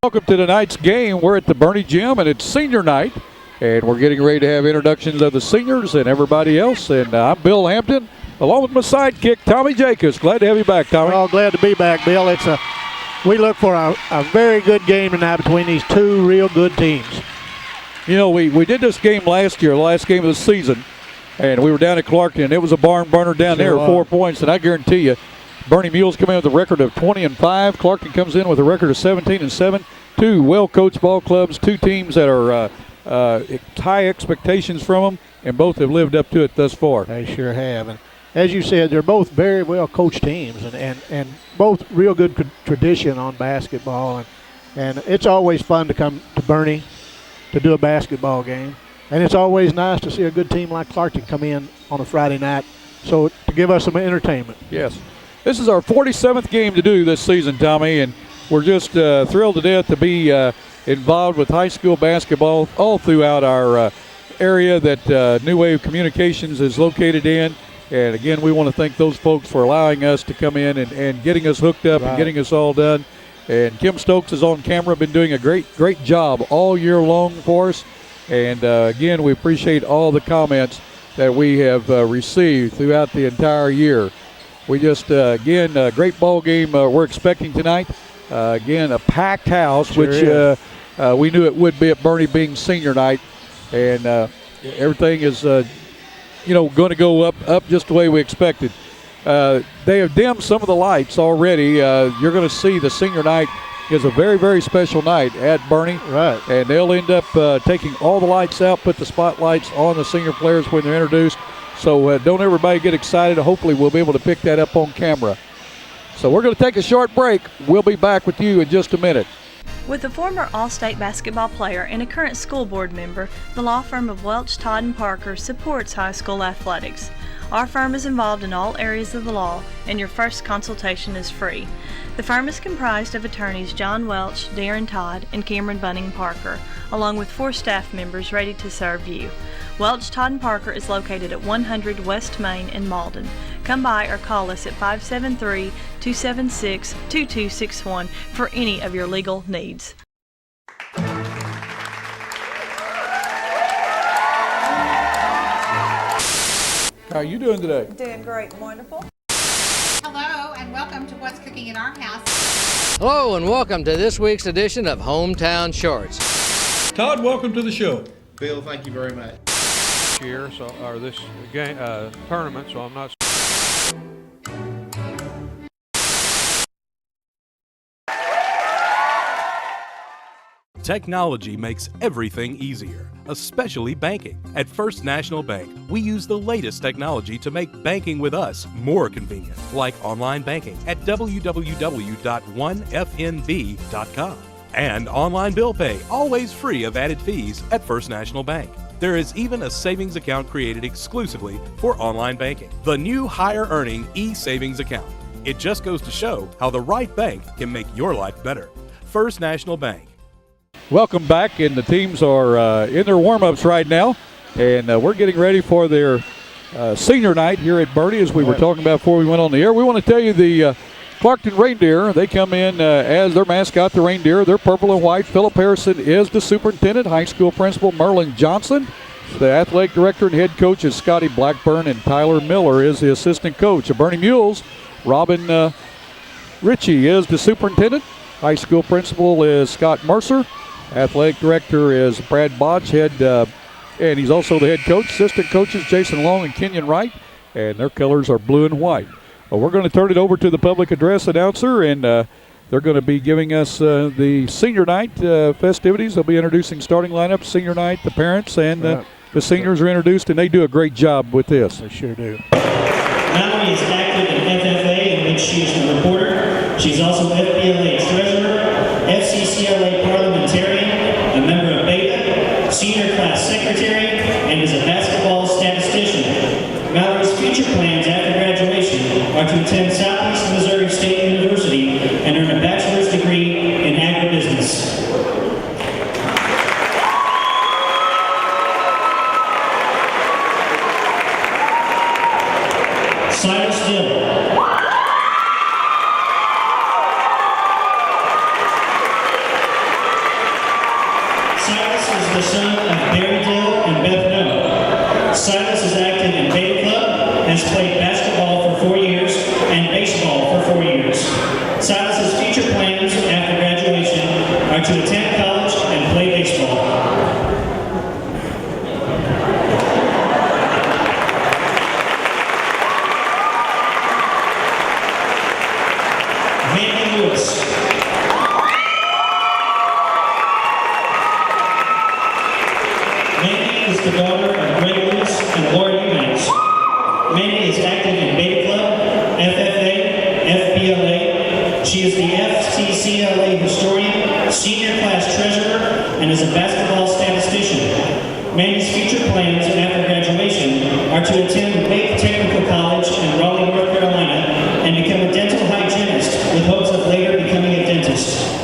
Welcome to tonight's game. We're at the Bernie Gym, and it's senior night. And we're getting ready to have introductions of the seniors and everybody else. And I'm Bill Hampton, along with my sidekick, Tommy Jacobs. Glad to have you back, Tommy. Well, glad to be back, Bill. We look for a very good game tonight between these two real good teams. You know, we did this game last year, the last game of the season, and we were down at Clarkton. It was a barn burner down there, 4 points, and I guarantee you, Bernie Mules come in with a record of 20-5. Clarkton comes in with a record of 17-7. Two well-coached ball clubs, two teams that are high expectations from them, and both have lived up to it thus far. They sure have. And as you said, they're both very well-coached teams and both real good tradition on basketball. And it's always fun to come to Bernie to do a basketball game. And it's always nice to see a good team like Clarkton come in on a Friday night so to give us some entertainment. Yes. This is our 47th game to do this season, Tommy, and we're just thrilled to death to be involved with high school basketball all throughout our area that New Wave Communications is located in. And, again, we want to thank those folks for allowing us to come in and getting us hooked up and getting us all done. And Kim Stokes is on camera, been doing a great job all year long for us. And, again, we appreciate all the comments that we have received throughout the entire year. We just, again, a great ball game we're expecting tonight. Again, a packed house, sure which we knew it would be at Bernie being senior night. And everything is, going to go up just the way we expected. They have dimmed some of the lights already. You're going to see the senior night is a very, very special night at Bernie. Right. And they'll end up taking all the lights out, put the spotlights on the senior players when they're introduced. So don't everybody get excited. Hopefully we'll be able to pick that up on camera. So we're going to take a short break. We'll be back with you in just a minute. With a former All-State basketball player and a current school board member, the law firm of Welch, Todd & Parker supports high school athletics. Our firm is involved in all areas of the law, and your first consultation is free. The firm is comprised of attorneys John Welch, Darren Todd, and Cameron Bunning Parker, along with 4 staff members ready to serve you. Welch, Todd & Parker is located at 100 West Main in Malden. Come by or call us at 573-276-2261 for any of your legal needs. How are you doing today? Doing great, wonderful. Hello and welcome to What's Cooking in Our House. Hello and welcome to this week's edition of Hometown Shorts. Todd, welcome to the show. Bill, thank you very much. Year, so or this game tournament, so I'm not. Technology makes everything easier, especially banking. At First National Bank, we use the latest technology to make banking with us more convenient, like online banking at www.onefnb.com. And online bill pay, always free of added fees at First National Bank. There is even a savings account created exclusively for online banking. The new higher earning e-savings account. It just goes to show how the right bank can make your life better. First National Bank. Welcome back, and the teams are in their warm-ups right now, and we're getting ready for their senior night here at Bernie, as we were talking about before we went on the air. We want to tell you the Clarkton Reindeer, they come in as their mascot, the reindeer. They're purple and white. Philip Harrison is the superintendent. High school principal Merlin Johnson. The athletic director and head coach is Scotty Blackburn, and Tyler Miller is the assistant coach. The Bernie Mules, Robin Ritchie is the superintendent. High school principal is Scott Mercer. Athletic director is Brad Botch, and he's also the head coach. Assistant coaches Jason Long and Kenyon Wright, and their colors are blue and white. Well, we're going to turn it over to the public address announcer, and they're going to be giving us the senior night festivities. They'll be introducing starting lineup, senior night, the parents, and the seniors are introduced, and they do a great job with this. They sure do. Mallory is active in FFA, in which she is the reporter. She's also FBLA's treasurer, FCCLA parliamentarian, a member of Beta, senior class secretary, and is a basketball statistician. Mallory's future plans after graduation are to attend Southeast Missouri State University and earn a bachelor's degree in agribusiness. Cyrus Dill. the son of Barry Dill and Beth Noe. Silas is active in Beta Club, has played basketball for 4 years and baseball for 4 years. Silas's future plans after graduation are to attend college and play baseball. Mandy Lewis. Mandy is the daughter of Greg Lewis and Laura Eubanks. Mandy is active in Beta Club, FFA, FBLA. She is the FCCLA historian, senior class treasurer, and is a basketball statistician. Mandy's future plans after graduation are to attend Wake Technical College in Raleigh, North Carolina, and become a dental hygienist with hopes of later becoming a dentist.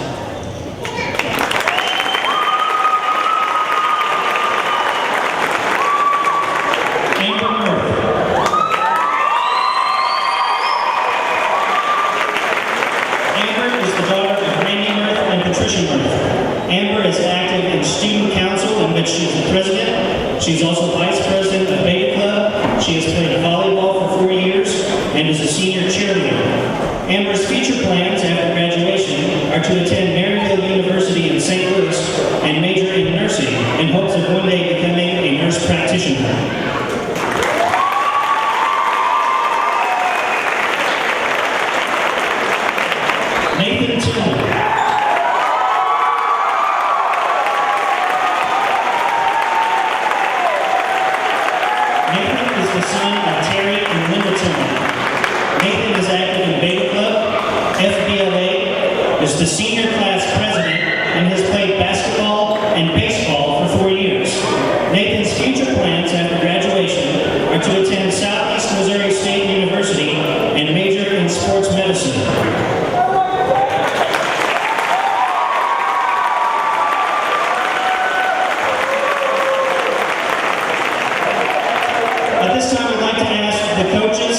Amber Murphy. Amber is the daughter of Randy Murphy and Patricia Murphy. Amber is active in student council, in which she is the president. She is also vice president of Beta Club. She has played volleyball for 4 years and is a senior cheerleader. Amber's future plans after graduation are to attend Maryville University in St. Louis and major in nursing in hopes of one day becoming a nurse practitioner. Nathan Tillman. Nathan is the son of Terry and Linda Tillman. Nathan is active in Beta Club, FBLA, is the senior class president, and has played basketball and baseball for 4 years. Nathan's future plans after graduation are to attend Southeast Missouri State University and major in sports medicine. At this time, we'd like to ask the coaches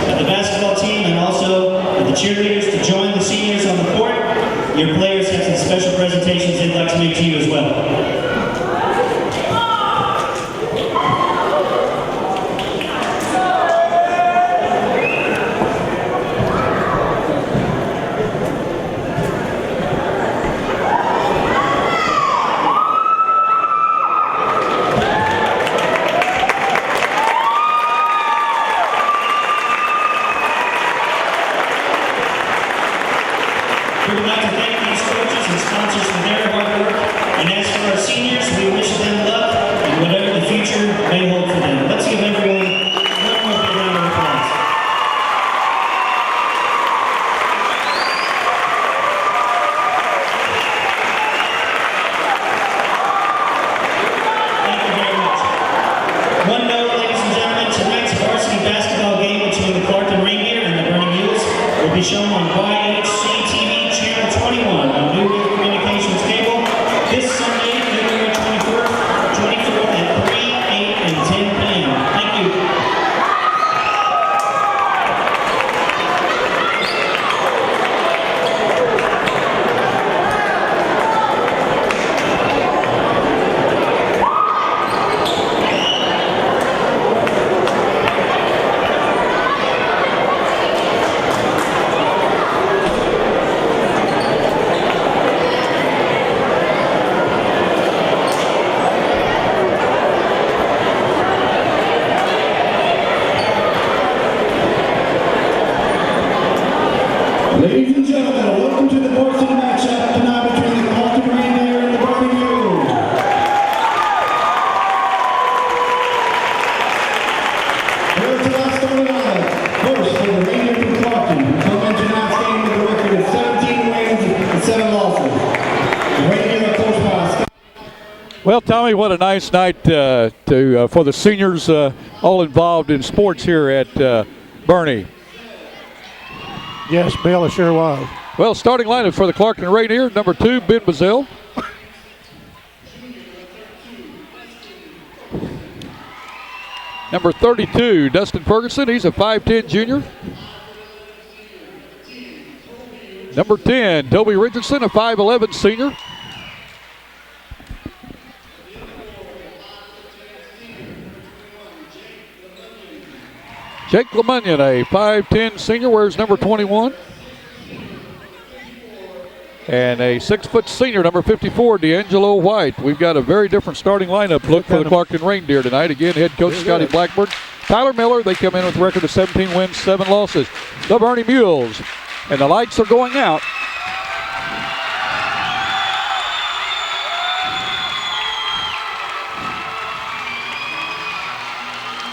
of the basketball team and also the cheerleaders to join the seniors on the court. Your players have some special presentations they'd like to make to you as well. We would like to thank these coaches and sponsors for their hard work, and as for our seniors, we wish them luck in whatever the future may hold for them. Let's give everyone one more big round of applause. Thank you very much. One note, ladies and gentlemen, tonight's varsity basketball game between the Clarkton Reindeer and the Burning Mules will be shown on YHC TV Channel 21 on New Wave Communications Cable this Sunday, February 24th at 3, 8, and 10 p.m. Thank you. Ladies and gentlemen, welcome to the varsity matchup tonight between the Clarkton Reindeer and the Burning Mules. Here are tonight's starting lineup. First, for the Reindeer from Clarkton, who come in tonight's game with a record of 17 wins and 7 losses. The Reindeer are coached by Scott. Well, Tommy, what a nice night for the seniors all involved in sports here at Bernie. Yes, Bill, it sure was. Well, starting lineup for the Clarkton Reindeer, number 2, Ben Bazell. Number 32, Dustin Ferguson. He's a 5'10 junior. Number 10, Toby Richardson, a 5'11 senior. Jake LeMunion, a 5'10 senior, wears number 21. And a 6' senior, number 54, D'Angelo White. We've got a very different starting lineup look for the Clarkton Reindeer tonight. Again, head coach Scotty Blackburn. Tyler Miller, they come in with a record of 17 wins, 7 losses. The Bernie Mules. And the lights are going out.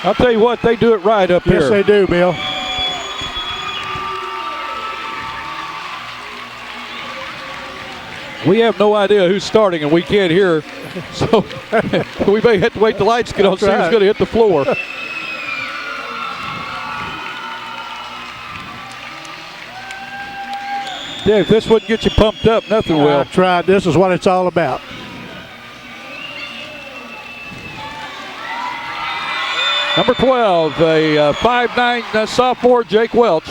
I'll tell you what, they do it right up here. Yes, they do, Bill. We have no idea who's starting, and we can't hear. So we may have to wait till the lights get on, see who's going to hit the floor. Yeah, if this wouldn't get you pumped up, nothing will. I tried. This is what it's all about. Number 12, a 5'9" sophomore, Jake Welch.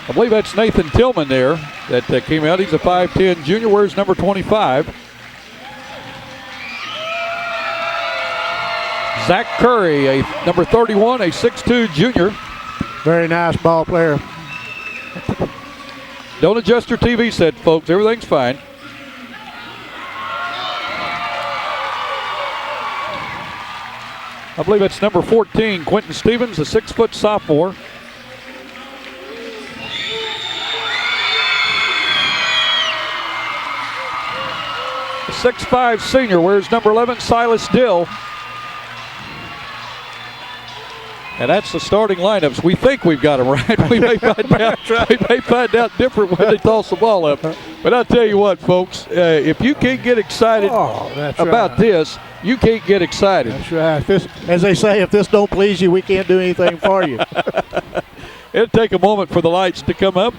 I believe that's Nathan Tillman there that came out. He's a 5'10 junior, wears number 25. Zach Curry, a number 31, a 6'2 junior. Very nice ball player. Don't adjust your TV set, folks. Everything's fine. I believe that's number 14, Quentin Stevens, a 6' sophomore. A 6'5 senior, wears number 11, Silas Dill. And that's the starting lineups. We think we've got them right. We may find out different when they toss the ball up. But I'll tell you what, folks, if you can't get excited about this, you can't get excited. That's right. As they say, if this don't please you, we can't do anything for you. It'll take a moment for the lights to come up.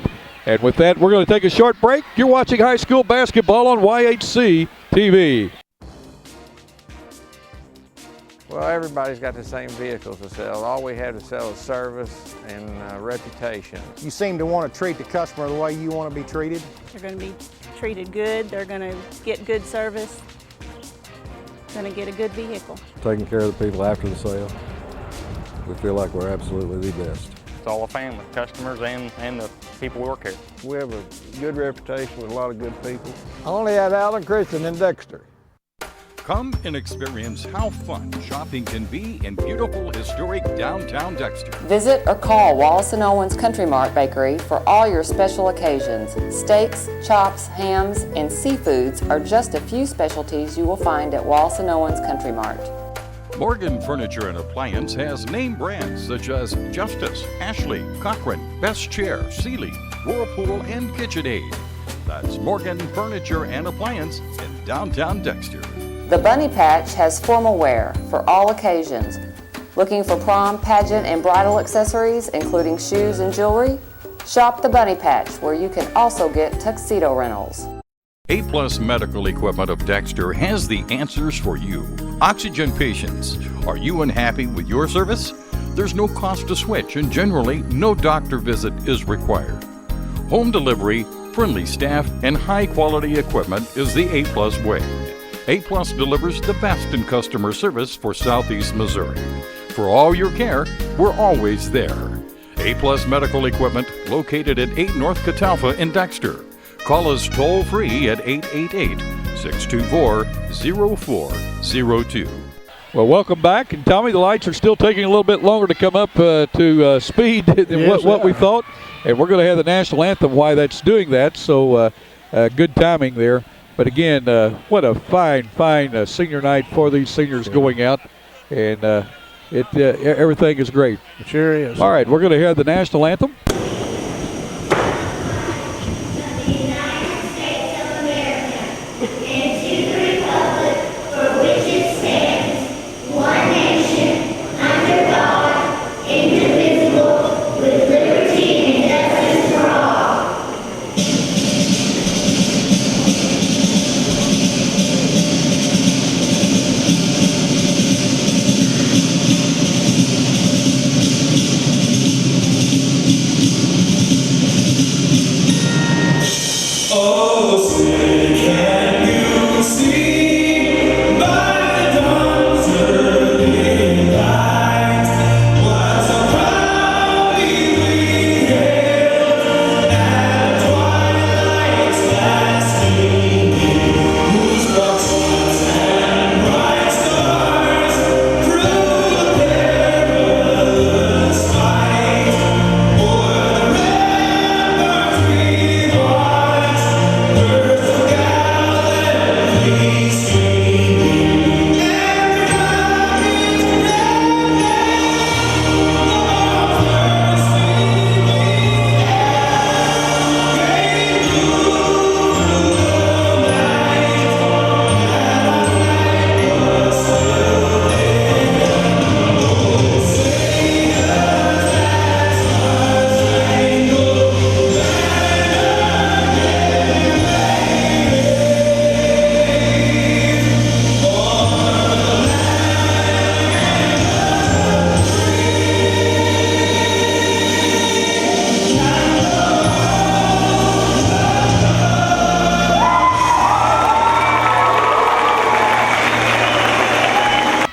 And with that, we're going to take a short break. You're watching high school basketball on YHC TV. Well, everybody's got the same vehicles to sell. All we have to sell is service and reputation. You seem to want to treat the customer the way you want to be treated. They're going to be treated good. They're going to get good service. Going to get a good vehicle. Taking care of the people after the sale. We feel like we're absolutely the best. It's all a family, customers and the people who work here. We have a good reputation with a lot of good people. Only at Allen Christian in Dexter. Come and experience how fun shopping can be in beautiful, historic downtown Dexter. Visit or call Wallace & Owens Country Mart Bakery for all your special occasions. Steaks, chops, hams, and seafoods are just a few specialties you will find at Wallace & Owens Country Mart. Morgan Furniture and Appliance has name brands such as Justice, Ashley, Cochran, Best Chair, Sealy, Whirlpool, and KitchenAid. That's Morgan Furniture and Appliance in downtown Dexter. The Bunny Patch has formal wear for all occasions. Looking for prom, pageant, and bridal accessories, including shoes and jewelry? Shop the Bunny Patch, where you can also get tuxedo rentals. A-Plus Medical Equipment of Dexter has the answers for you. Oxygen patients, are you unhappy with your service? There's no cost to switch, and generally, no doctor visit is required. Home delivery, friendly staff, and high-quality equipment is the A-Plus way. A-Plus delivers the best in customer service for Southeast Missouri. For all your care, we're always there. A-Plus Medical Equipment, located at 8 North Catalpa in Dexter. Call us toll-free at 888-624-0402. Well, welcome back. And Tommy, the lights are still taking a little bit longer to come up to speed than what we thought. And we're going to have the national anthem while that's doing that. So good timing there. But again, what a fine senior night for these seniors going out. And everything is great. It sure is. All right, we're going to hear the national anthem.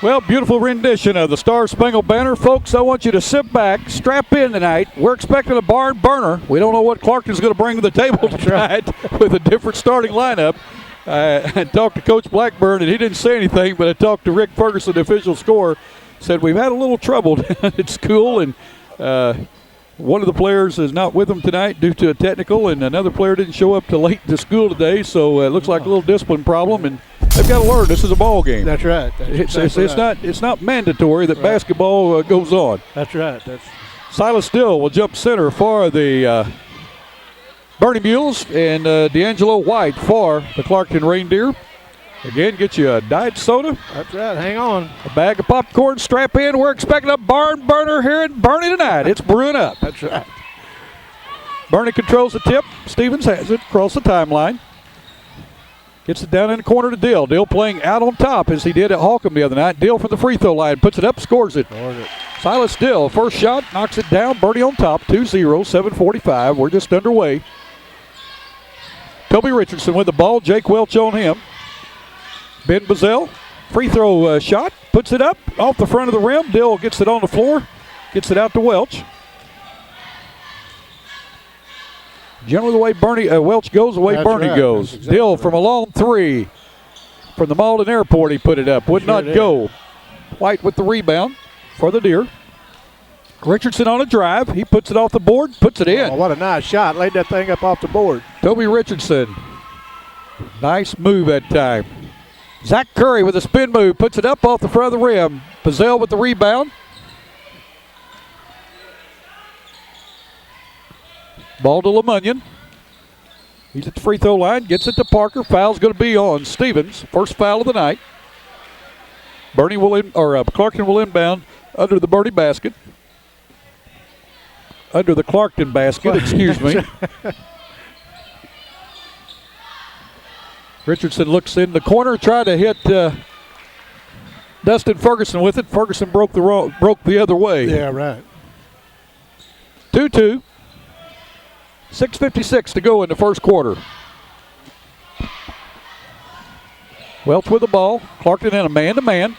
Well, beautiful rendition of the Star Spangled Banner. Folks, I want you to sit back, strap in tonight. We're expecting a barn burner. We don't know what Clarkton's going to bring to the table tonight with a different starting lineup. I talked to Coach Blackburn, and he didn't say anything, but I talked to Rick Ferguson, the official scorer, said we've had a little trouble at school, and one of the players is not with them tonight due to a technical, and another player didn't show up till late to school today, so it looks like a little discipline problem, and they've got to learn this is a ball game. That's right. It's not mandatory that basketball goes on. That's right. Silas Still will jump center for the Bernie Mules, and D'Angelo White for the Clarkton Reindeer. Again, get you a diet soda. That's right. Hang on. A bag of popcorn, strap in. We're expecting a barn burner here in Bernie tonight. It's brewing up. That's right. Bernie controls the tip. Stevens has it across the timeline. Gets it down in the corner to Dill. Dill playing out on top as he did at Holcomb the other night. Dill from the free throw line. Puts it up, scores it. Silas Dill, first shot, knocks it down. Bernie on top, 2-0, 7:45. We're just underway. Toby Richardson with the ball. Jake Welch on him. Ben Bazell, free throw shot, puts it up off the front of the rim. Dill gets it on the floor, gets it out to Welch. Generally the way Welch goes, the way Bernie goes. Exactly Dill from a long three. From the Malden Airport he put it up, would not go. White with the rebound for the Deer. Richardson on a drive, he puts it off the board, puts it in. Oh, what a nice shot, laid that thing up off the board. Toby Richardson, nice move that time. Zach Curry with a spin move, puts it up off the front of the rim. Bazell with the rebound. Ball to LeMunyon. He's at the free throw line, gets it to Parker. Foul's going to be on Stevens. First foul of the night. Clarkton will inbound under the Bernie basket. Under the Clarkton basket, excuse me. Richardson looks in the corner, tried to hit Dustin Ferguson with it. Ferguson broke the other way. Yeah, right. 2-2. 6:56 to go in the first quarter. Welch with the ball. Clarkton in a man-to-man.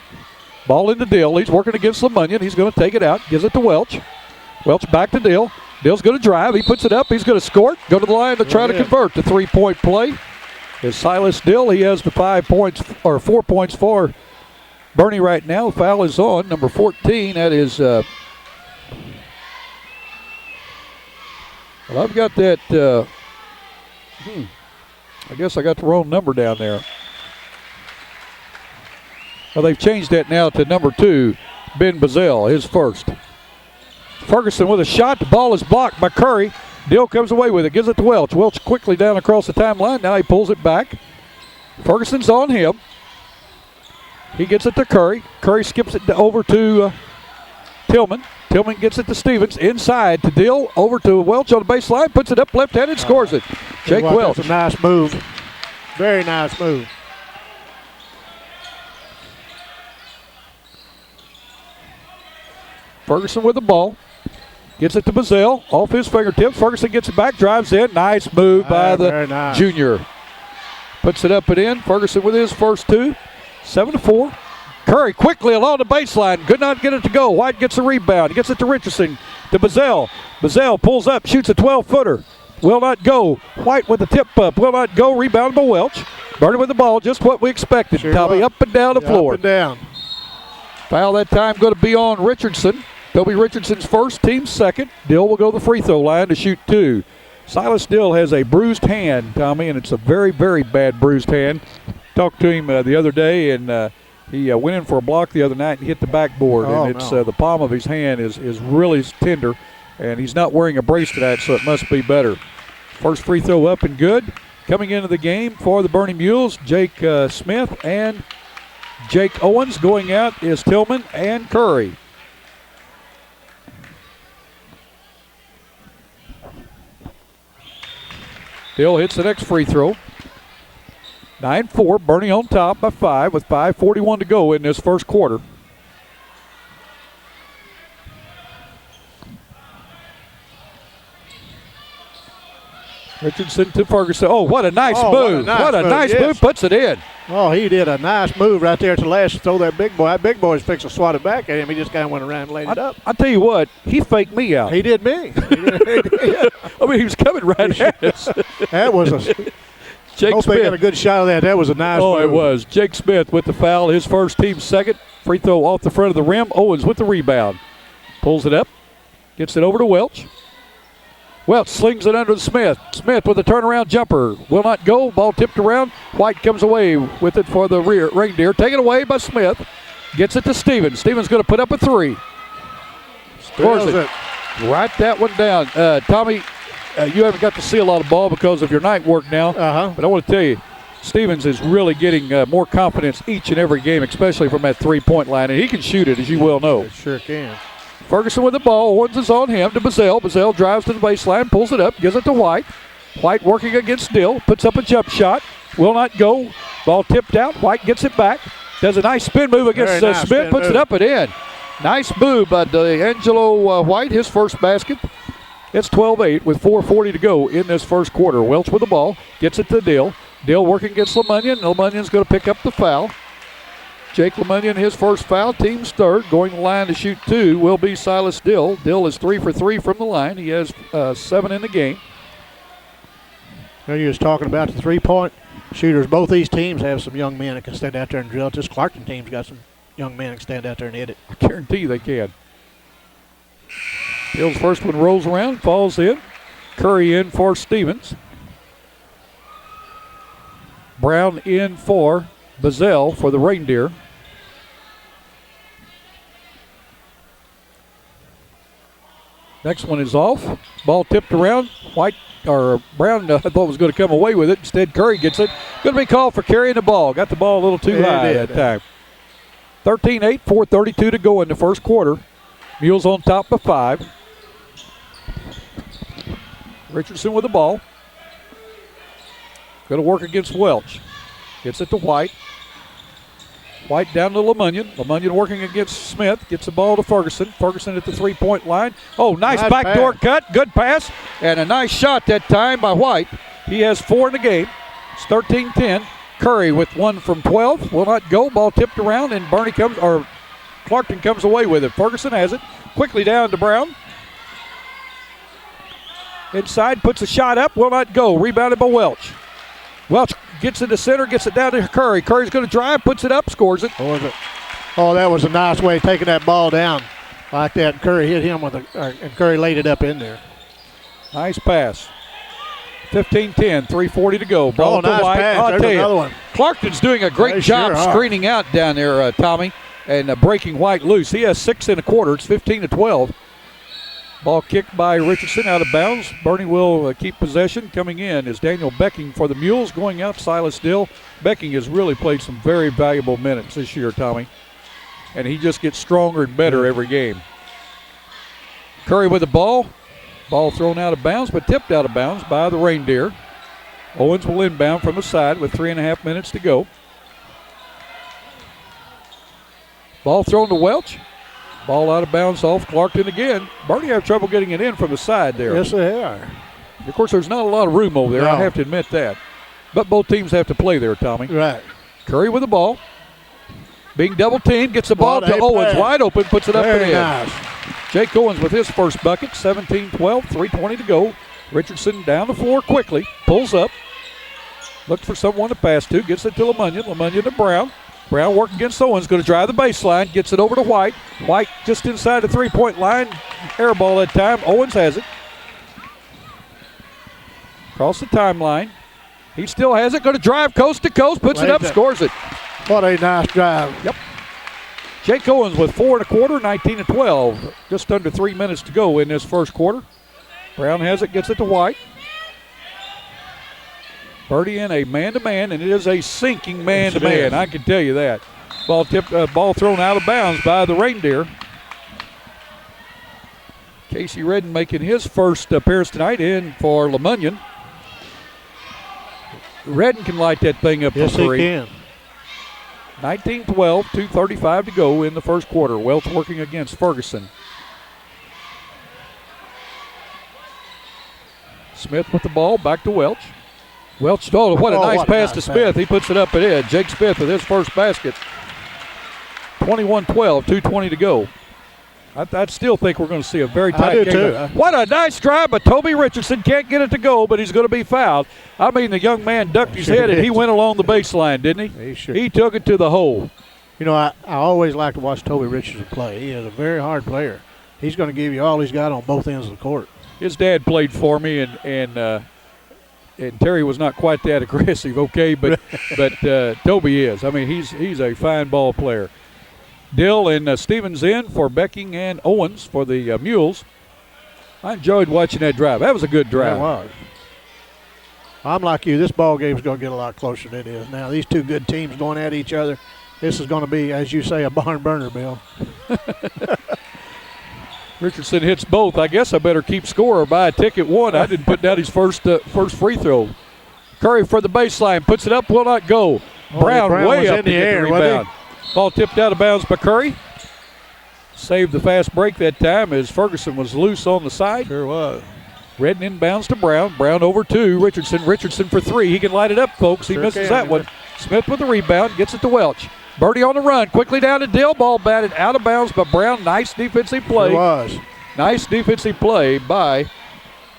Ball into Dill. He's working against LeMunyon. He's going to take it out. Gives it to Welch. Welch back to Dill. Dill's going to drive. He puts it up. He's going to score it. Go to the line to try to convert the three-point play. Is Silas Dill. He has the 4 points for Bernie right now. Foul is on number 14. That is, well, I've got that, I guess I got the wrong number down there. Well, they've changed that now to number 2, Ben Bazell, his first. Ferguson with a shot. The ball is blocked by Curry. Dill comes away with it, gives it to Welch. Welch quickly down across the timeline. Now he pulls it back. Ferguson's on him. He gets it to Curry. Curry skips it over to Tillman. Tillman gets it to Stevens. Inside to Dill. Over to Welch on the baseline. Puts it up left-handed, scores it. Jake Welch. That's a nice move. Very nice move. Ferguson with the ball. Gets it to Bazell, off his fingertips. Ferguson gets it back, drives in. Nice move by the junior. Puts it up and in. Ferguson with his first 2. 7-4. Curry quickly along the baseline. Could not get it to go. White gets the rebound. Gets it to Richardson. To Bazell. Bazell pulls up, shoots a 12-footer. Will not go. White with the tip up. Will not go. Rebounded by Welch. Bernie with the ball. Just what we expected. Tommy up and down the floor. Up and down. Foul that time going to be on Richardson. Toby Richardson's first, team second. Dill will go to the free throw line to shoot 2. Silas Dill has a bruised hand, Tommy, and it's a very, very bad bruised hand. Talked to him the other day, and he went in for a block the other night and hit the backboard. And it's the palm of his hand is really tender, and he's not wearing a brace tonight, so it must be better. First free throw up and good. Coming into the game for the Bernie Mules, Jake Smith and Jake Owens. Going out is Tillman and Curry. Dill hits the next free throw. 9-4, Bernie on top by 5 with 5:41 to go in this first quarter. Richardson to Ferguson. Oh, what a nice move. What a nice move. Puts it in. Oh, he did a nice move right there to the last to throw that big boy. That big boy's fixing to swat it back at him. He just kind of went around and laid it up. I tell you what, he faked me out. He did me. I mean, he was coming right at us. That was a Jake hope Smith. they got a good shot of that. That was a nice move. It was. Jake Smith with the foul, his first, team's second. Free throw off the front of the rim. Owens with the rebound. Pulls it up. Gets it over to Welch. Welch slings it under to Smith. Smith with a turnaround jumper. Will not go. Ball tipped around. White comes away with it for the Reindeer. Taken away by Smith. Gets it to Stevens. Stevens going to put up a three. Scores it. Right that one down. Tommy, you haven't got to see a lot of ball because of your night work now. But I want to tell you, Stevens is really getting more confidence each and every game, especially from that three-point line. And he can shoot it, as you well know. Sure can. Ferguson with the ball. Owens is on him to Bazell. Bazell drives to the baseline, pulls it up, gives it to White. White working against Dill, puts up a jump shot. Will not go. Ball tipped out. White gets it back. Does a nice spin move against Smith, puts it up and in. Nice move by D'Angelo White, his first basket. It's 12-8 with 4:40 to go in this first quarter. Welch with the ball, gets it to Dill. Dill working against LeMunyon. LeMunyon's going to pick up the foul. Jake LeMunyon, his first foul, team's third. Going to the line to shoot two will be Silas Dill. Dill is 3 for 3 from the line. He has 7 in the game. Now you was talking about the three-point shooters. Both these teams have some young men that can stand out there and drill. This Clarkton team's got some young men that can stand out there and hit it. I guarantee you they can. Dill's first one rolls around, falls in. Curry in for Stevens. Brown in for Bazell for the Reindeer. Next one is off. Ball tipped around. Brown I thought was going to come away with it. Instead, Curry gets it. Going to be called for carrying the ball. Got the ball a little too high that time. 13-8, 4:32 to go in the first quarter. Mules on top of 5. Richardson with the ball. Going to work against Welch. Gets it to White. White down to LeMunyon. LeMunyon working against Smith. Gets the ball to Ferguson. Ferguson at the three-point line. Oh, nice backdoor cut. Good pass. And a nice shot that time by White. He has 4 in the game. It's 13-10. Curry with 1 from 12. Will not go. Ball tipped around, and Clarkton comes away with it. Ferguson has it. Quickly down to Brown. Inside, puts a shot up. Will not go. Rebounded by Welch. Welch gets it to center, gets it down to Curry. Curry's going to drive, puts it up, scores it. Oh, that was a nice way of taking that ball down like that. Curry hit him and Curry laid it up in there. Nice pass. 15-10, 3:40 to go. Ball to nice White. Pass. I'll tell you, another one. Clarkton's doing a great job screening out down there, Tommy, and breaking White loose. He has 6 in a quarter. It's 15-12. Ball kicked by Richardson out of bounds. Bernie will keep possession. Coming in is Daniel Becking for the Mules. Going out, Silas Dill. Becking has really played some very valuable minutes this year, Tommy. And he just gets stronger and better every game. Curry with the ball. Ball thrown out of bounds, but tipped out of bounds by the Reindeer. Owens will inbound from the side with 3.5 minutes to go. Ball thrown to Welch. Ball out of bounds off Clarkton again. Bernie have trouble getting it in from the side there. Yes, they are. Of course, there's not a lot of room over there. No. I have to admit that. But both teams have to play there, Tommy. Right. Curry with the ball. Being double teamed, gets the ball to Owens. Wide open, puts it up and in. Nice. Jake Owens with his first bucket. 17-12, 3:20 to go. Richardson down the floor quickly. Pulls up. Looks for someone to pass to. Gets it to LeMunyon. LeMunyon to Brown. Brown working against Owens, going to drive the baseline, gets it over to White. White just inside the three-point line. Air ball that time. Owens has it. Across the timeline. He still has it, going to drive coast to coast, puts it up, scores it. What a nice drive. Yep. Jake Owens with 4 1/4, 19-12. Just under 3 minutes to go in this first quarter. Brown has it, gets it to White. Birdie in a man-to-man, and it is a sinking man-to-man. I can tell you that. Ball thrown out of bounds by the Reindeer. Casey Redden making his first appearance tonight in for LeMunyon. Redden can light that thing up for 3. Yes, he can. 19-12, 2:35 to go in the first quarter. Welch working against Ferguson. Smith with the ball, back to Welch. Welch, what a nice pass to Smith. He puts it up and in. Jake Smith with his first basket. 21-12, 2:20 to go. I still think we're going to see a very tight game. Too. What a nice drive, but Toby Richardson can't get it to go, but he's going to be fouled. I mean, the young man ducked his head, and he went along the baseline, didn't he? He took it to the hole. You know, I always like to watch Toby Richardson play. He is a very hard player. He's going to give you all he's got on both ends of the court. His dad played for me, and Terry was not quite that aggressive, okay, but Toby is. I mean, he's a fine ball player. Dill and Stevens in for Becking and Owens for the Mules. I enjoyed watching that drive. That was a good drive. It was. I'm like you. This ball game's going to get a lot closer than it is now. These two good teams going at each other. This is going to be, as you say, a barn burner, Bill. Richardson hits both. I guess I better keep score or buy a ticket one. I didn't put down his first free throw. Curry for the baseline. Puts it up. Will not go. Brown way up in the air. Rebound. Ball tipped out of bounds by Curry. Saved the fast break that time as Ferguson was loose on the side. Sure was. Redden inbounds to Brown. Brown over to Richardson. Richardson for three. He can light it up, folks. He misses that one. Smith with the rebound. Gets it to Welch. Birdie on the run. Quickly down to Dill. Ball batted out of bounds by Brown. Nice defensive play. It was. Nice defensive play by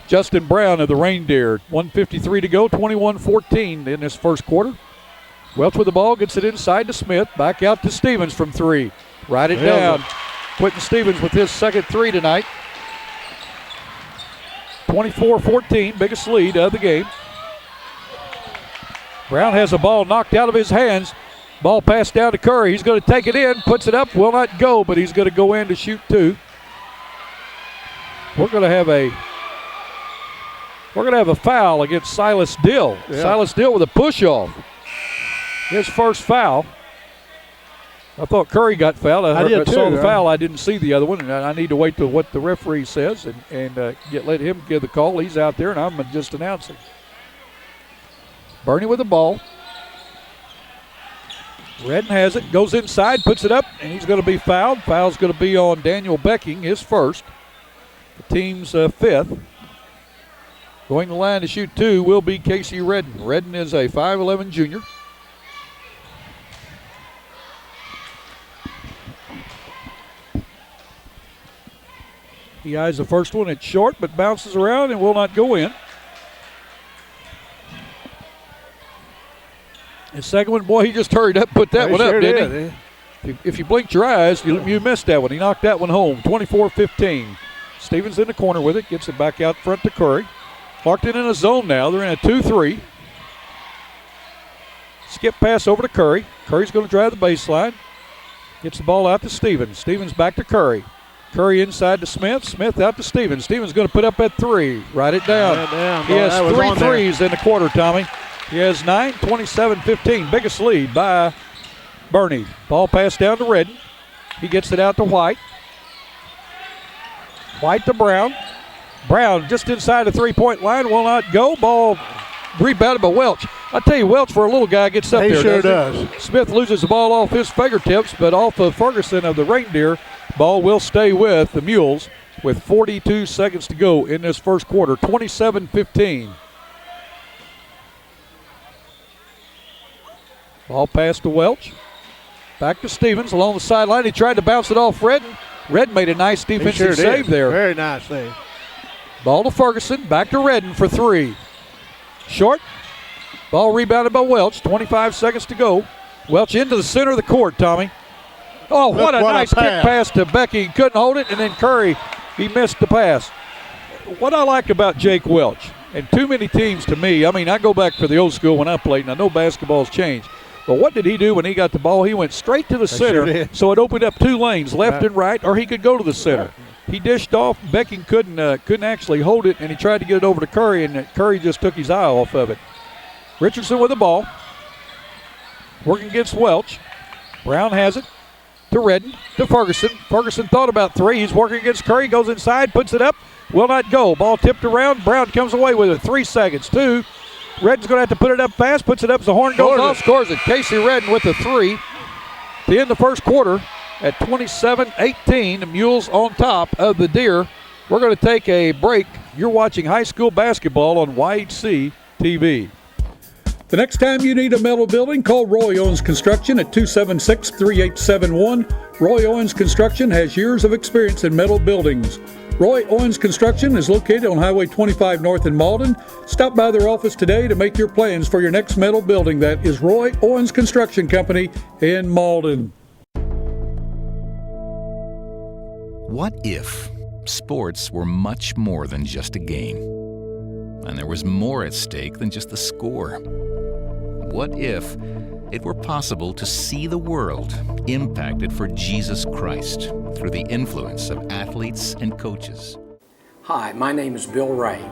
Justin Brown of the Reindeer. 1:53 to go. 21-14 in this first quarter. Welch with the ball, gets it inside to Smith. Back out to Stevens from three. Write it down. Quentin Stevens with his second three tonight. 24-14, biggest lead of the game. Brown has the ball knocked out of his hands. Ball passed down to Curry. He's going to take it in, puts it up, will not go, but he's going to go in to shoot two. We're going to have a foul against Silas Dill. Yeah. Silas Dill with a push-off. His first foul. I thought Curry got fouled. I saw the foul. I didn't see the other one, and I need to wait till what the referee says and let him give the call. He's out there, and I'm just announcing. Bernie with the ball. Redden has it, goes inside, puts it up, and he's going to be fouled. Foul's going to be on Daniel Becking, his first. The team's fifth. Going to the line to shoot two will be Casey Redden. Redden is a 5'11 junior. He eyes the first one. It's short, but bounces around and will not go in. His second one, boy, he just hurried up, put that one up, didn't he? If you blinked your eyes, you missed that one. He knocked that one home. 24-15. Stevens in the corner with it. Gets it back out front to Curry. Clarkton in a zone now. They're in a 2-3. Skip pass over to Curry. Curry's going to drive the baseline. Gets the ball out to Stevens. Stevens back to Curry. Curry inside to Smith. Smith out to Stevens. Stevens going to put up at three. Write it down. He has 3 threes in the quarter, Tommy. He has 9, 27-15. Biggest lead by Bernie. Ball passed down to Redden. He gets it out to White. White to Brown. Brown just inside the three-point line. Will not go. Ball rebounded by Welch. I tell you, Welch for a little guy gets up there. He sure does. Smith loses the ball off his fingertips, but off of Ferguson of the Reindeer. Ball will stay with the Mules with 42 seconds to go in this first quarter. 27-15. Ball pass to Welch. Back to Stevens along the sideline. He tried to bounce it off Redden. Redden made a nice defensive save there. Very nice save. Ball to Ferguson. Back to Redden for three. Short. Ball rebounded by Welch. 25 seconds to go. Welch into the center of the court, Tommy. Oh, what a nice kick pass to Becky. Couldn't hold it, and then Curry, he missed the pass. What I liked about Jake Welch, and too many teams to me, I mean, I go back for the old school when I played, and I know basketball's changed. But what did he do when he got the ball? He went straight to the center, so it opened up two lanes, left and right, or he could go to the center. He dished off. Becky couldn't actually hold it, and he tried to get it over to Curry, and Curry just took his eye off of it. Richardson with the ball, working against Welch. Brown has it to Redden, to Ferguson. Ferguson thought about three. He's working against Curry, goes inside, puts it up, will not go. Ball tipped around. Brown comes away with it. 3 seconds. 2. Redden's going to have to put it up fast, puts it up as the horn goes off, scores it. Casey Redden with the three to end the first quarter at 27-18. The Mules on top of the Deer. We're going to take a break. You're watching high school basketball on YHC TV. The next time you need a metal building, call Roy Owens Construction at 276-3871. Roy Owens Construction has years of experience in metal buildings. Roy Owens Construction is located on Highway 25 North in Malden. Stop by their office today to make your plans for your next metal building. That is Roy Owens Construction Company in Malden. What if sports were much more than just a game, and there was more at stake than just the score? What if it were possible to see the world impacted for Jesus Christ through the influence of athletes and coaches? Hi, my name is Bill Ray.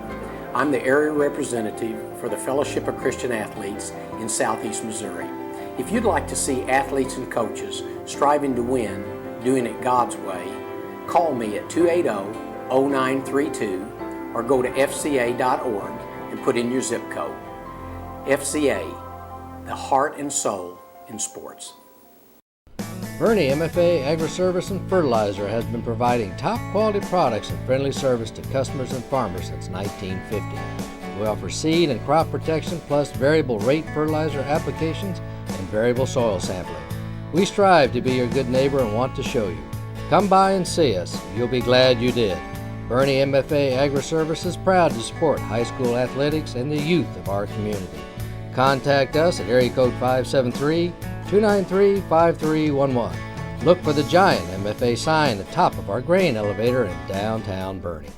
I'm the area representative for the Fellowship of Christian Athletes in Southeast Missouri. If you'd like to see athletes and coaches striving to win, doing it God's way, call me at 280-0932 or go to fca.org and put in your zip code. FCA, the heart and soul in sports. Bernie MFA Agri-Service and Fertilizer has been providing top quality products and friendly service to customers and farmers since 1950. We offer seed and crop protection plus variable rate fertilizer applications and variable soil sampling. We strive to be your good neighbor and want to show you. Come by and see us. You'll be glad you did. Bernie MFA Agri-Service is proud to support high school athletics and the youth of our community. Contact us at area code 573-293-5311. Look for the giant MFA sign at the top of our grain elevator in downtown Bernie.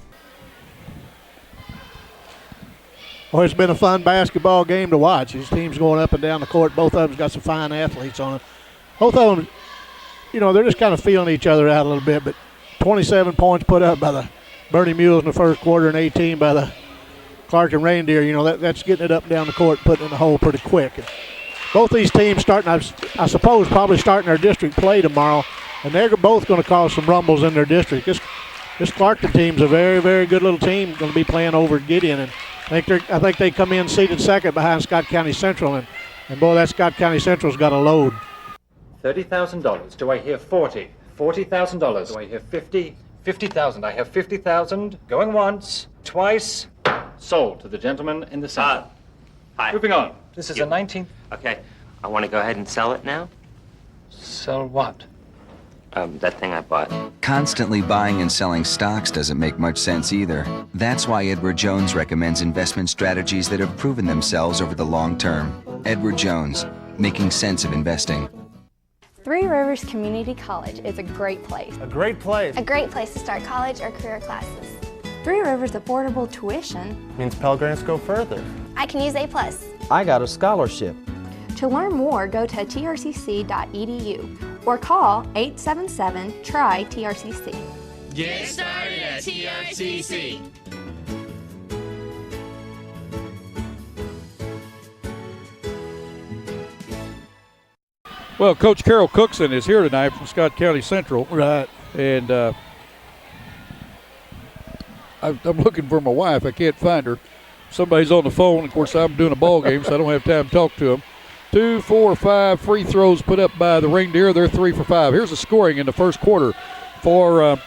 Well, it's been a fun basketball game to watch. These teams going up and down the court. Both of them got some fine athletes on it. Both of them, you know, they're just kind of feeling each other out a little bit, but 27 points put up by the Bernie Mules in the first quarter and 18 by the Clarkton Reindeer, you know, that's getting it up and down the court, putting it in the hole pretty quick. And both these teams starting, I suppose, probably starting their district play tomorrow, and they're both going to cause some rumbles in their district. This Clarkton team's a very, very good little team, going to be playing over Gideon, and I think they come in seated second behind Scott County Central, and boy, that Scott County Central's got a load. $30,000. Do I hear 40? $40,000. Do I hear 50? 50,000. I have 50,000. Going once, twice. Sold to the gentleman in the center. Hi. Moving on. This is a 19. Okay. I want to go ahead and sell it now. Sell what? That thing I bought. Constantly buying and selling stocks doesn't make much sense either. That's why Edward Jones recommends investment strategies that have proven themselves over the long term. Edward Jones, making sense of investing. Three Rivers Community College is a great place. A great place. A great place to start college or career classes. Three Rivers affordable tuition Means Pell Grants go further. I can use A+. I got a scholarship. To learn more, go to trcc.edu or call 877-TRY-TRCC. Get started at TRCC. Well, Coach Carol Cookson is here tonight from Scott County Central. Right. And I'm looking for my wife. I can't find her. Somebody's on the phone. Of course, I'm doing a ball game, so I don't have time to talk to them. 2, 4, 5 free throws put up by the Reindeer. They're 3 for 5. Here's the scoring in the first quarter for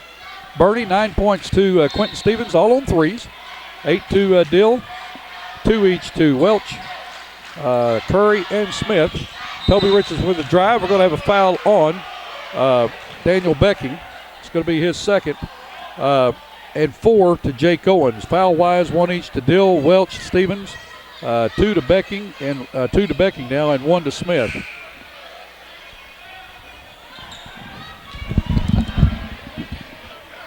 Bernie. 9 points to Quentin Stevens, all on threes. 8 to Dill. 2 each to Welch, Curry, and Smith. Toby Richards with the drive. We're going to have a foul on Daniel Becking. It's going to be his second. And 4 to Jake Owens. Foul-wise, 1 each to Dill, Welch, Stevens, 2 to Becking, and 2 to Becking now, and 1 to Smith.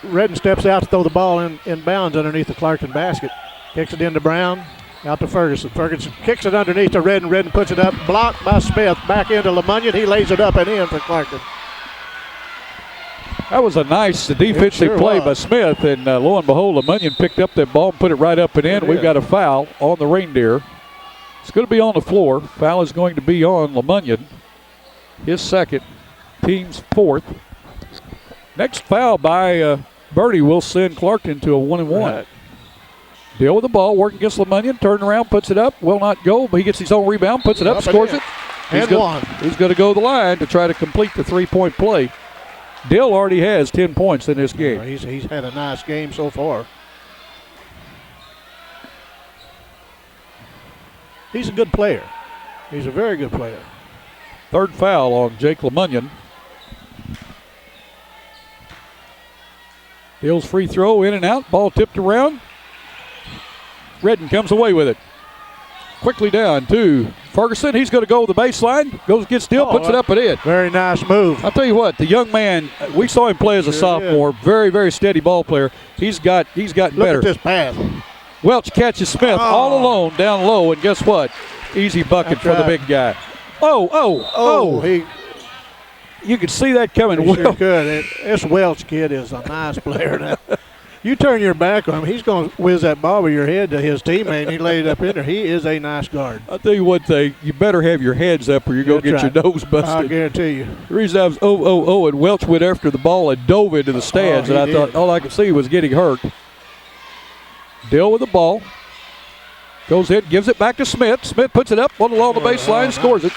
Redden steps out to throw the ball in bounds underneath the Clarkton basket. Kicks it into Brown. Out to Ferguson. Ferguson kicks it underneath to Redden. Redden puts it up. Blocked by Smith. Back into LeMunyon. He lays it up and in for Clarkton. That was a nice defensive play by Smith, and lo and behold, LeMunyon picked up that ball and put it right up and in. We've got a foul on the Reindeer. It's going to be on the floor. Foul is going to be on LeMunyon. His second, team's fourth. Next foul by Birdie will send Clarkton to a 1-and-1. Right. Deal with the ball, working against LeMunyon, turn around, puts it up, will not go, but he gets his own rebound, puts it up, scores it. He's going to go the line to try to complete the three-point play. Dill already has 10 points in this game. He's had a nice game so far. He's a good player. He's a very good player. Third foul on Jake LeMunyon. Hill's free throw in and out. Ball tipped around. Redden comes away with it. Quickly down to Ferguson. He's going to go to the baseline. Gets Dill, puts it up and in. Very nice move. I'll tell you what, the young man, we saw him play as a sophomore. Very, very steady ball player. He's gotten better. Look at this pass. Welch catches Smith all alone down low, and guess what? Easy bucket for the big guy. Oh. You could see that coming. He sure could. This Welch kid is a nice player now. You turn your back on him, he's going to whiz that ball with your head to his teammate, and he laid it up in there. He is a nice guard. I'll tell you one thing. You better have your heads up or you're going to get your nose busted. I guarantee you. The reason I was and Welch went after the ball and dove into the stands, and I thought all I could see was getting hurt. Dill with the ball. Goes in, gives it back to Smith. Smith puts it up, one along the baseline, scores it.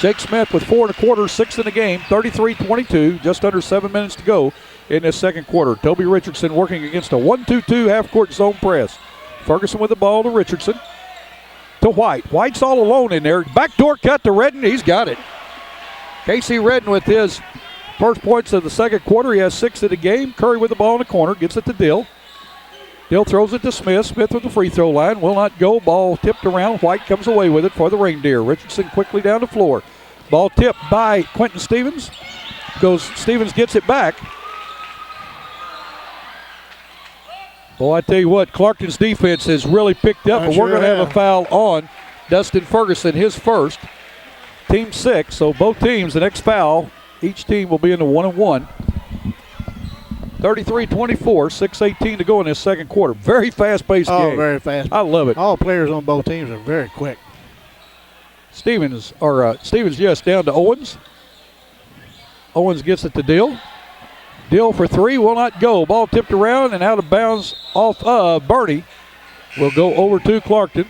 Jake Smith with 4 1/4, 6 in the game, 33-22, just under 7 minutes to go in this second quarter. Toby Richardson working against a 1-2-2 half-court zone press. Ferguson with the ball to Richardson. To White. White's all alone in there. Backdoor cut to Redden. He's got it. Casey Redden with his first points of the second quarter. He has 6 in the game. Curry with the ball in the corner. Gets it to Dill. Dill throws it to Smith. Smith with the free throw line. Will not go. Ball tipped around. White comes away with it for the Reindeer. Richardson quickly down the floor. Ball tipped by Quentin Stevens. Stevens gets it back. Boy, I tell you what, Clarkton's defense has really picked up, but we're going to have a foul on Dustin Ferguson, his first. Team 6, so both teams, the next foul, each team will be in the 1-1. 33-24, 6:18 to go in this second quarter. Very fast-paced game. Oh, very fast. I love it. All players on both teams are very quick. Stevens, yes, down to Owens. Owens gets it to Dill. Dill for 3, will not go. Ball tipped around and out of bounds off of Bernie. Will go over to Clarkton.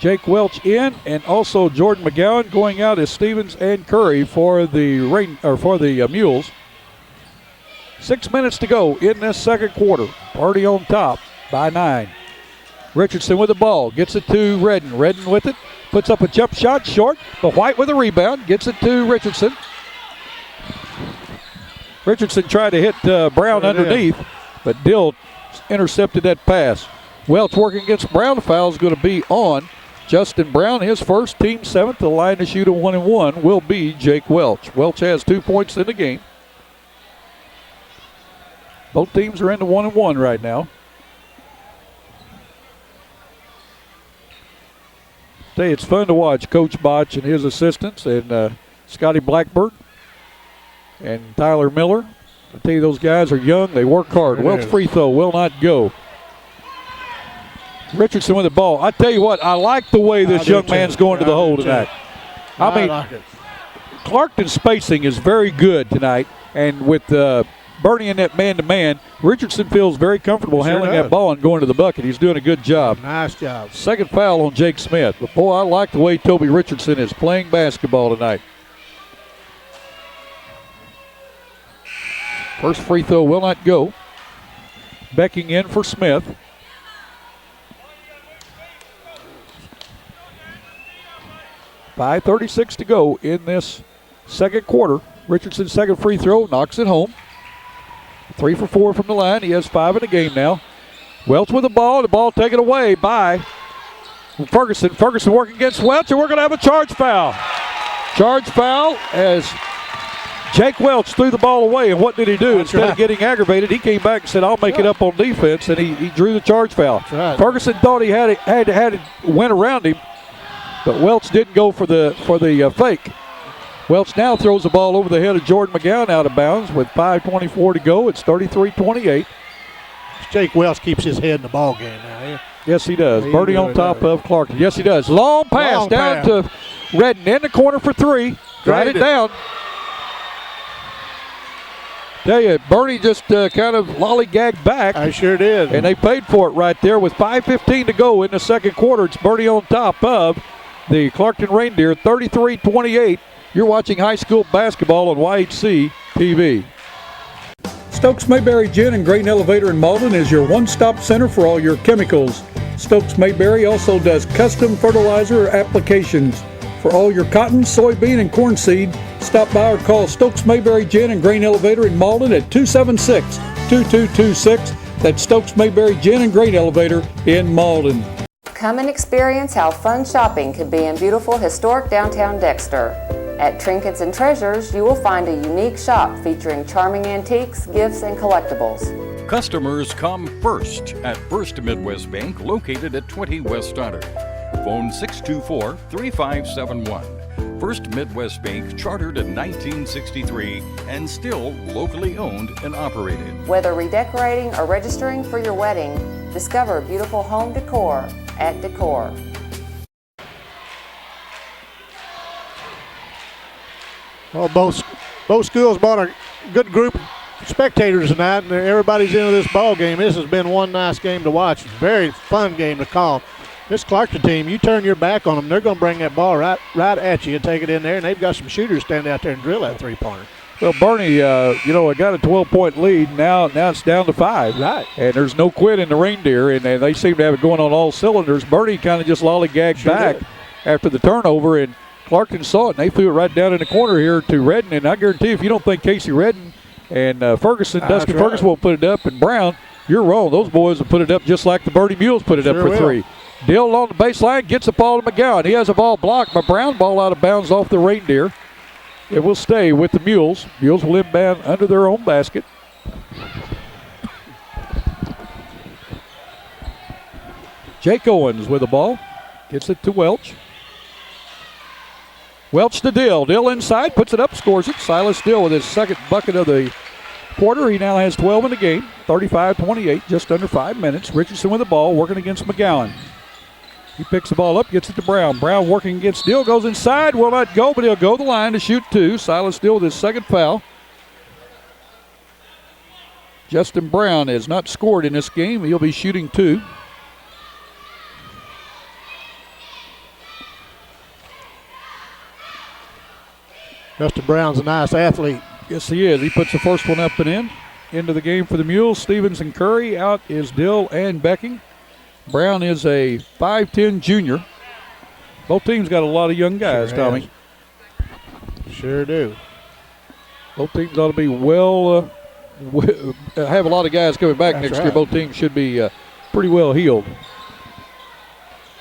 Jake Welch in, and also Jordan McGowan going out as Stevens and Curry for the Mules. 6 minutes to go in this second quarter. Party on top by 9. Richardson with the ball, gets it to Redden. Redden with it, puts up a jump shot short, but White with a rebound, gets it to Richardson. Richardson tried to hit Brown underneath, but Dill intercepted that pass. Welch working against Brown. The foul is going to be on Justin Brown, his first, team 7th. The line to shoot a 1-1 will be Jake Welch. Welch has 2 points in the game. Both teams are in the 1-1 right now. Say it's fun to watch Coach Botch and his assistants and Scotty Blackbird and Tyler Miller. I tell you, those guys are young. They work hard. Welch free throw will not go. Richardson with the ball. I tell you what, I like the way this young man's going to the hole tonight. I mean, like it. Clarkton's spacing is very good tonight, and with Bernie in that man-to-man, Richardson feels very comfortable handling that ball and going to the bucket. He's doing a good job. Nice job. Second foul on Jake Smith. But, boy, I like the way Toby Richardson is playing basketball tonight. First free throw will not go. Becking in for Smith. .5:36 to go in this second quarter. Richardson's second free throw knocks it home. 3 for 4 from the line. He has 5 in the game now. Welch with the ball taken away by Ferguson. Ferguson working against Welch, and we're going to have a charge foul. Charge foul as Jake Welch threw the ball away, and what did he do? Instead of getting aggravated, he came back and said, I'll make it up on defense, and he drew the charge foul. Ferguson thought he had it went around him, but Welch didn't go for the fake. Welch now throws the ball over the head of Jordan McGowan out of bounds with 5:24 to go. It's 33-28. Jake Welch keeps his head in the ball game now. Yes, he does. Birdie on top of Clarkton. Yes, he does. Long pass down to Redden in the corner for 3. Drive it down. Tell you, Bernie just kind of lollygagged back. I sure did. And they paid for it right there with 5:15 to go in the second quarter. It's Bernie on top of the Clarkton Reindeer, 33-28. You're watching high school basketball on YHC TV. Stokes Mayberry Gin and Grain Elevator in Malden is your one-stop center for all your chemicals, Stokes Mayberry also does custom fertilizer applications for all your cotton, soybean, and corn seed. Stop by or call Stokes Mayberry Gin and Grain Elevator in Malden at 276-2226. That's Stokes Mayberry Gin and Grain Elevator in Malden. Come and experience how fun shopping can be in beautiful historic downtown Dexter. At Trinkets and Treasures, you will find a unique shop featuring charming antiques, gifts, and collectibles. Customers come first at First Midwest Bank, located at 20 West Stoddard. Phone 624-3571. First Midwest Bank, chartered in 1963 and still locally owned and operated. Whether redecorating or registering for your wedding, discover beautiful home decor at Decor. Well, both schools brought a good group of spectators tonight, and everybody's into this ball game. This has been one nice game to watch. Very fun game to call. This Clarkton team, you turn your back on them, they're going to bring that ball right at you and take it in there, and they've got some shooters standing out there and drill that three-pointer. Well, Bernie, it got a 12-point lead. Now it's down to 5. Right. And there's no quit in the Reindeer, and they seem to have it going on all cylinders. Bernie kind of just lollygagged back after the turnover, and Clarkton saw it, and they threw it right down in the corner here to Redden. And I guarantee if you don't think Casey Redden and Ferguson, Dusty Ferguson won't put it up, and Brown, you're wrong. Those boys will put it up just like the Bernie Mules put it up for 3. Dill along the baseline, gets the ball to McGowan. He has a ball blocked, but Brown ball out of bounds off the Reindeer. It will stay with the Mules. Mules will inbound under their own basket. Jake Owens with the ball. Gets it to Welch. Welch to Dill. Dill inside, puts it up, scores it. Silas Dill with his second bucket of the quarter. He now has 12 in the game. 35-28, just under 5 minutes. Richardson with the ball, working against McGowan. He picks the ball up, gets it to Brown. Brown working against Dill, goes inside, will not go, but he'll go the line to shoot 2. Silas Dill with his second foul. Justin Brown has not scored in this game. He'll be shooting 2. Justin Brown's a nice athlete. Yes, he is. He puts the first one up and in. Into the game for the Mules. Stevens and Curry. Out is Dill and Becking. Brown is a 5'10 junior. Both teams got a lot of young guys, Tommy. Sure do. Both teams ought to be have a lot of guys coming back next year. Both teams should be pretty well healed.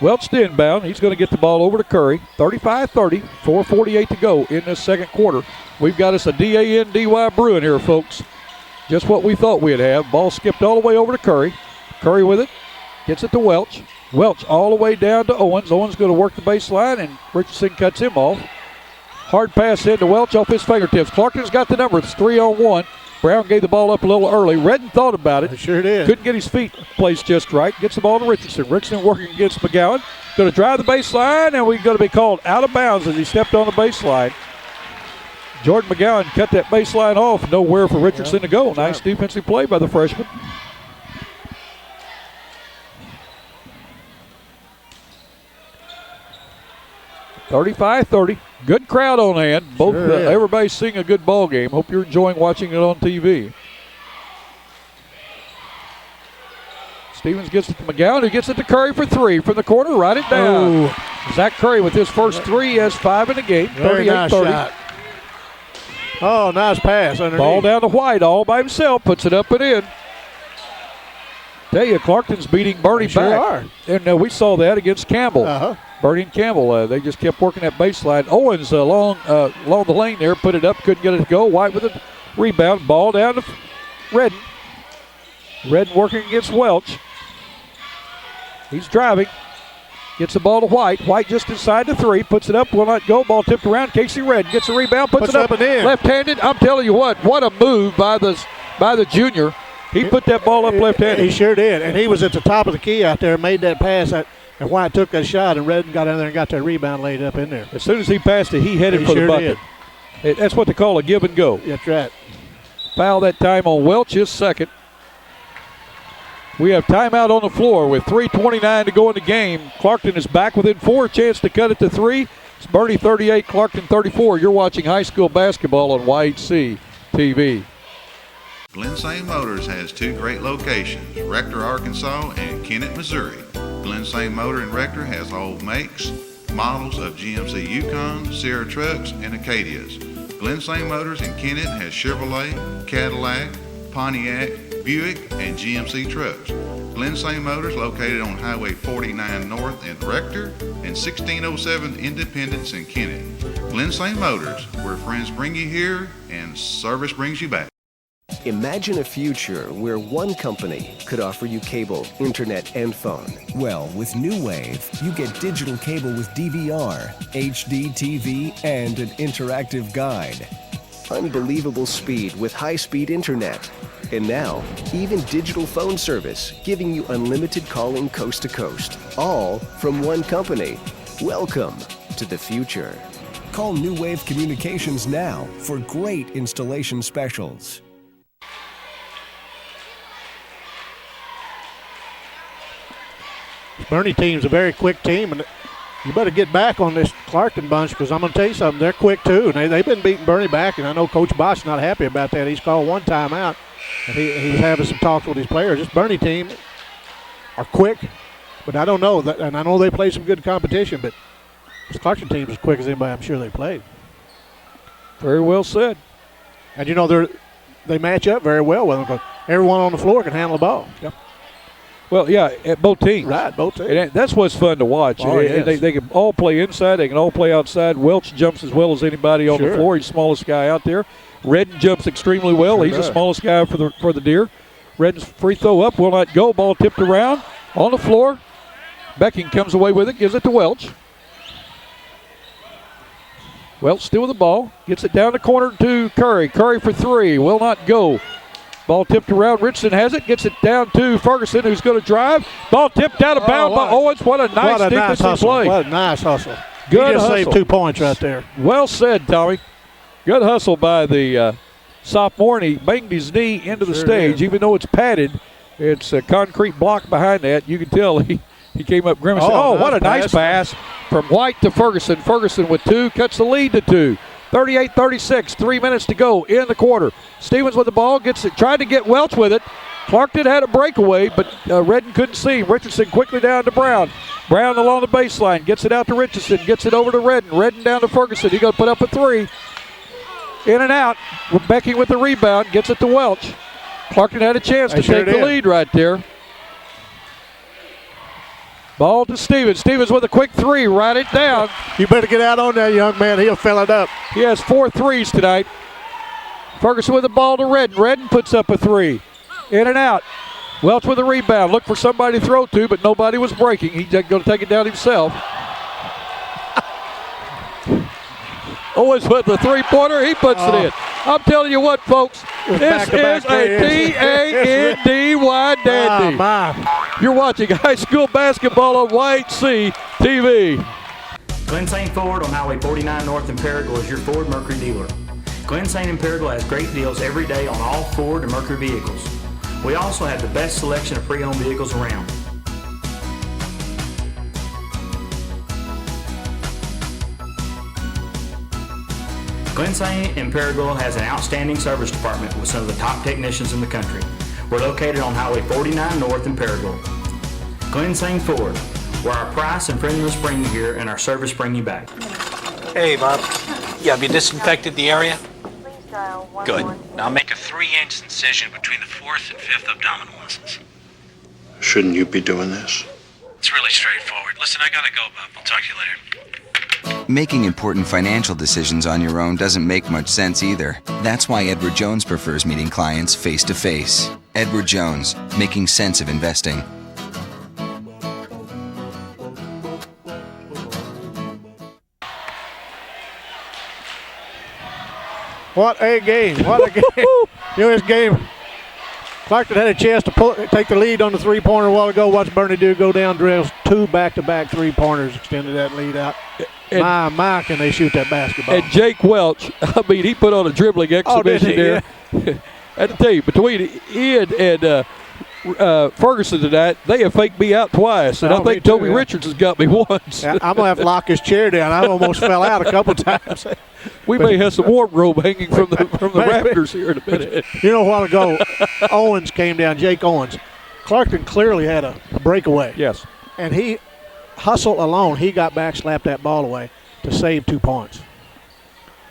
Welch to inbound. He's going to get the ball over to Curry. 35-30, 4:48 to go in this second quarter. We've got us a D-A-N-D-Y Bruin here, folks. Just what we thought we'd have. Ball skipped all the way over to Curry. Curry with it. Gets it to Welch. Welch all the way down to Owens. Owens going to work the baseline, and Richardson cuts him off. Hard pass in to Welch off his fingertips. Clarkton's got the number. It's 3-on-1. Brown gave the ball up a little early. Redden thought about it. He sure did. Couldn't get his feet placed just right. Gets the ball to Richardson. Richardson working against McGowan. Going to drive the baseline, and we're going to be called out of bounds as he stepped on the baseline. Jordan McGowan cut that baseline off. Nowhere for Richardson to go. Nice defensive play by the freshman. $35-30. Good crowd on hand. Both everybody's seeing a good ball game. Hope you're enjoying watching it on TV. Stevens gets it to McGowan, who gets it to Curry for 3 from the corner. Write it down. Zach Curry with his first 3. He has 5 in the game. 38-30. Nice shot. Oh, nice pass underneath. Ball down to White all by himself. Puts it up and in. Tell you, Clarkton's beating Bernie back. And we saw that against Campbell. Bernie and Campbell, they just kept working that baseline. Owens along the lane there, put it up, couldn't get it to go. White with a rebound. Ball down to Redden. Redden working against Welch. He's driving. Gets the ball to White. White just inside the 3. Puts it up. Will not go. Ball tipped around. Casey Redden gets a rebound. Puts it up and in. Left-handed. I'm telling you what a move by the junior. He put that ball up left-handed. He sure did. And he was at the top of the key out there, made that pass. And White took that shot, and Redden got in there and got that rebound laid up in there. As soon as he passed it, he headed for the bucket. That's what they call a give and go. That's right. Foul that time on Welch, his second. We have timeout on the floor with 3:29 to go in the game. Clarkton is back within 4, chance to cut it to 3. It's Bernie 38, Clarkton 34. You're watching high school basketball on YHC TV. Glen St. Motors has 2 great locations, Rector, Arkansas and Kennett, Missouri. Glen St. Motor in Rector has all makes, models of GMC Yukon, Sierra trucks, and Acadias. Glen St. Motors in Kennett has Chevrolet, Cadillac, Pontiac, Buick, and GMC trucks. Glen St. Motors located on Highway 49 North in Rector and 1607 Independence in Kennett. Glen St. Motors, where friends bring you here and service brings you back. Imagine a future where one company could offer you cable, internet, and phone. Well, with New Wave, you get digital cable with DVR, HD TV, and an interactive guide. Unbelievable speed with high-speed internet. And now, even digital phone service, giving you unlimited calling coast to coast. All from one company. Welcome to the future. Call New Wave Communications now for great installation specials. Bernie team's a very quick team, and you better get back on this Clarkton bunch, because I'm going to tell you something. They're quick, too. And they've been beating Bernie back, and I know Coach Bosch's not happy about that. He's called one timeout, and he was having some talks with his players. This Bernie team are quick, but I don't know. And I know they play some good competition, but this Clarkton team is as quick as anybody I'm sure they played. Very well said. And, you know, they match up very well with them, because everyone on the floor can handle the ball. Yep. Well, yeah, at both teams. Right, both teams. And that's what's fun to watch. Oh, yes. They can all play inside. They can all play outside. Welch jumps as well as anybody on the floor. He's the smallest guy out there. Redden jumps extremely well. He's the smallest guy for the Deer. Redden's free throw up will not go. Ball tipped around on the floor. Becking comes away with it, gives it to Welch. Welch still with the ball. Gets it down the corner to Curry. Curry for three. Will not go. Ball tipped around. Richardson has it. Gets it down to Ferguson, who's going to drive. Ball tipped out of bounds by Owens. What a nice defensive play. What a nice hustle. Good he just hustle. saved 2 points right there. Well said, Tommy. Good hustle by the sophomore, and he banged his knee into the stage. Even though it's padded, it's a concrete block behind that. You can tell he came up grimacing. Oh, what a nice pass from White to Ferguson. Ferguson with two, cuts the lead to 2. 38-36, 3 minutes to go in the quarter. Stevens with the ball, gets it, tried to get Welch with it. Clarkton had a breakaway, but Redden couldn't see. Richardson quickly down to Brown. Brown along the baseline, gets it out to Richardson, gets it over to Redden. Redden down to Ferguson. He's going to put up a three. In and out. Becking with the rebound, gets it to Welch. Clarkton had a chance to take the lead right there. Ball to Stevens. Stevens with a quick three. Write it down. You better get out on that, young man. He'll fill it up. He has 4 threes tonight. Ferguson with the ball to Redden. Redden puts up a three. In and out. Welch with a rebound. Look for somebody to throw to, but nobody was breaking. He's going to take it down himself. Owens with the three-pointer. He puts it in. I'm telling you what, folks. This is a D-A-N-D-Y dandy. You're watching high school basketball on White Sea TV. Glen St. Ford on Highway 49 North in Paragould is your Ford Mercury dealer. Glen St. in Paragould has great deals every day on all Ford and Mercury vehicles. We also have the best selection of pre-owned vehicles around. Glen St. in Paragould has an outstanding service department with some of the top technicians in the country. We're located on Highway 49 North in Paragould. Glen St. Ford, where our price and friendliness bring you here and our service bring you back. Hey, Bob. Yeah, have you disinfected the area? Good. Now make a 3-inch incision between the 4th and 5th abdominal muscles. Shouldn't you be doing this? It's really straightforward. Listen, I gotta go, Bob. I'll talk to you later. Making important financial decisions on your own doesn't make much sense either. That's why Edward Jones prefers meeting clients face-to-face. Edward Jones, making sense of investing. What a game. What a game. You know, this game, Clarkton had a chance to take the lead on the three-pointer a while ago. Watch Bernie do go down, drills 2 back-to-back three-pointers, extended that lead out. My, can they shoot that basketball. And Jake Welch, I mean, he put on a dribbling exhibition there. Yeah. I had to tell you, between Ian and Ferguson tonight, they have faked me out twice, and I think Toby Richards has got me once. Yeah, I'm going to have to lock his chair down. I almost fell out a couple times. We may have some wardrobe hanging from the rafters here in a minute. You know, a while ago, Owens came down, Jake Owens. Clarkton clearly had a breakaway. Yes. and he hustle alone. He got back, slapped that ball away to save 2 points.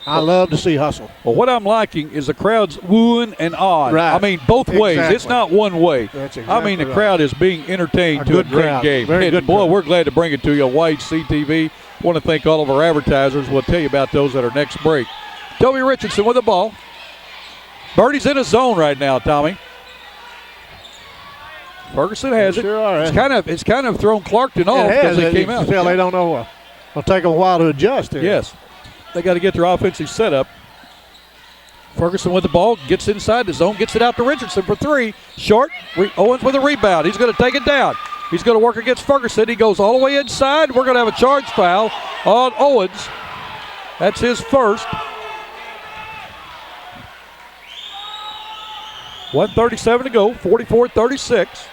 I love to see hustle. Well, what I'm liking is the crowd's wooing and awing. Right. I mean, both ways. Exactly. It's not one way. That's exactly I mean, the crowd is being entertained to a good great crowd. game. Very And good boy, crowd. we're glad to bring it to you on YHC-TV. Want to thank all of our advertisers. We'll tell you about those at our next break. Toby Richardson with the ball. Birdie's in a zone right now, Tommy. Ferguson has it. Sure are. It's kind of thrown Clarkton off because they came out. Still, they don't know. It'll take them a while to adjust here. Yes. They got to get their offensive setup. Ferguson with the ball, gets inside the zone, gets it out to Richardson for 3. Short. Owens with a rebound. He's going to take it down. He's going to work against Ferguson. He goes all the way inside. We're going to have a charge foul on Owens. That's his first. 1:37 to go, 44-36.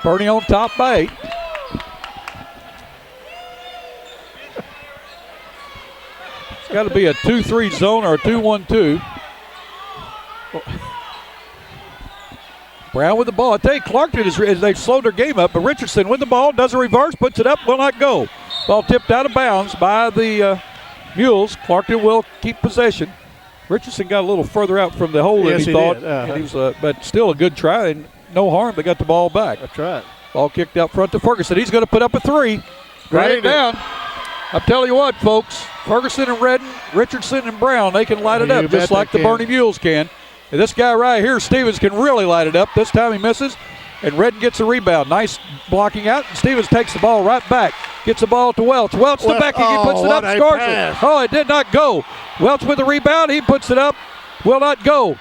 Bernie on top by 8. It's got to be a 2-3 zone or a 2-1-2. Brown with the ball. I tell you, Clarkton they've slowed their game up, but Richardson with the ball, does a reverse, puts it up, will not go. Ball tipped out of bounds by the Mules. Clarkton will keep possession. Richardson got a little further out from the hole than he thought. And he was, but still a good try and no harm. They got the ball back. That's right. Ball kicked out front to Ferguson. He's going to put up a 3. Write it down. I'm telling you what, folks, Ferguson and Redden, Richardson and Brown, they can light it up just like the Bernie Mules can. And this guy right here, Stevens, can really light it up. This time he misses, and Redden gets a rebound. Nice blocking out, and Stevens takes the ball right back. Gets the ball to Welch. Welch to Becky. He puts it up, scores it. Oh, it did not go. Welch with the rebound. He puts it up. Will not go.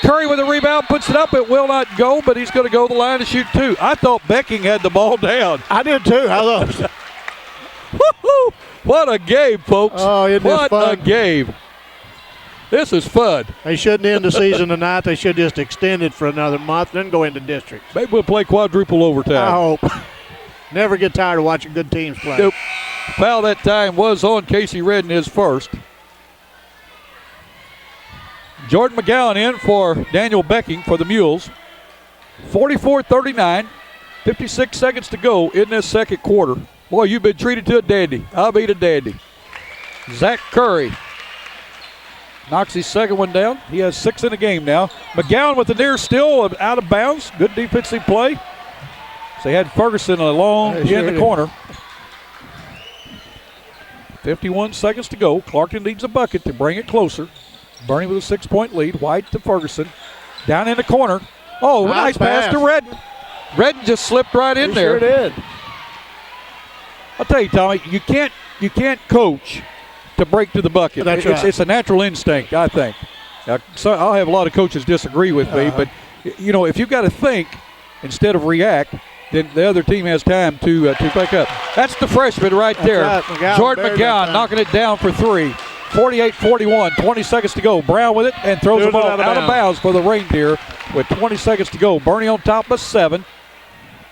Curry with the rebound, puts it up. It will not go, but he's going to go to the line to shoot 2. I thought Becking had the ball down. I did too. I love it. Woo-hoo! What a game, folks. Oh, isn't this what fun? a game. This is fun. They shouldn't end the season tonight. They should just extend it for another month, then go into districts. Maybe we'll play quadruple overtime. I hope. Never get tired of watching good teams play. Nope. Foul that time was on Casey Redden, his first. Jordan McGowan in for Daniel Becking for the Mules. 44-39, 56 seconds to go in this second quarter. Boy, you've been treated to a dandy. I'll be the dandy. Zach Curry knocks his second one down. He has 6 in the game now. McGowan with the near steal out of bounds. Good defensive play. So they had Ferguson along in the corner. 51 seconds to go. Clarkton needs a bucket to bring it closer. Bernie with a 6-point lead. White to Ferguson. Down in the corner. Oh, nice pass to Redden. Redden just slipped right in there. Sure did. I'll tell you, Tommy, you can't coach to break to the bucket. That's right. It's a natural instinct, I think. Now, so I'll have a lot of coaches disagree with me, but you know, if you've got to think instead of react, then the other team has time to pick up. That's the freshman right there. Right. Jordan McGowan knocking it down for 3. 48-41, 20 seconds to go. Brown with it and throws the ball out of bounds for the Reindeer with 20 seconds to go. Bernie on top of 7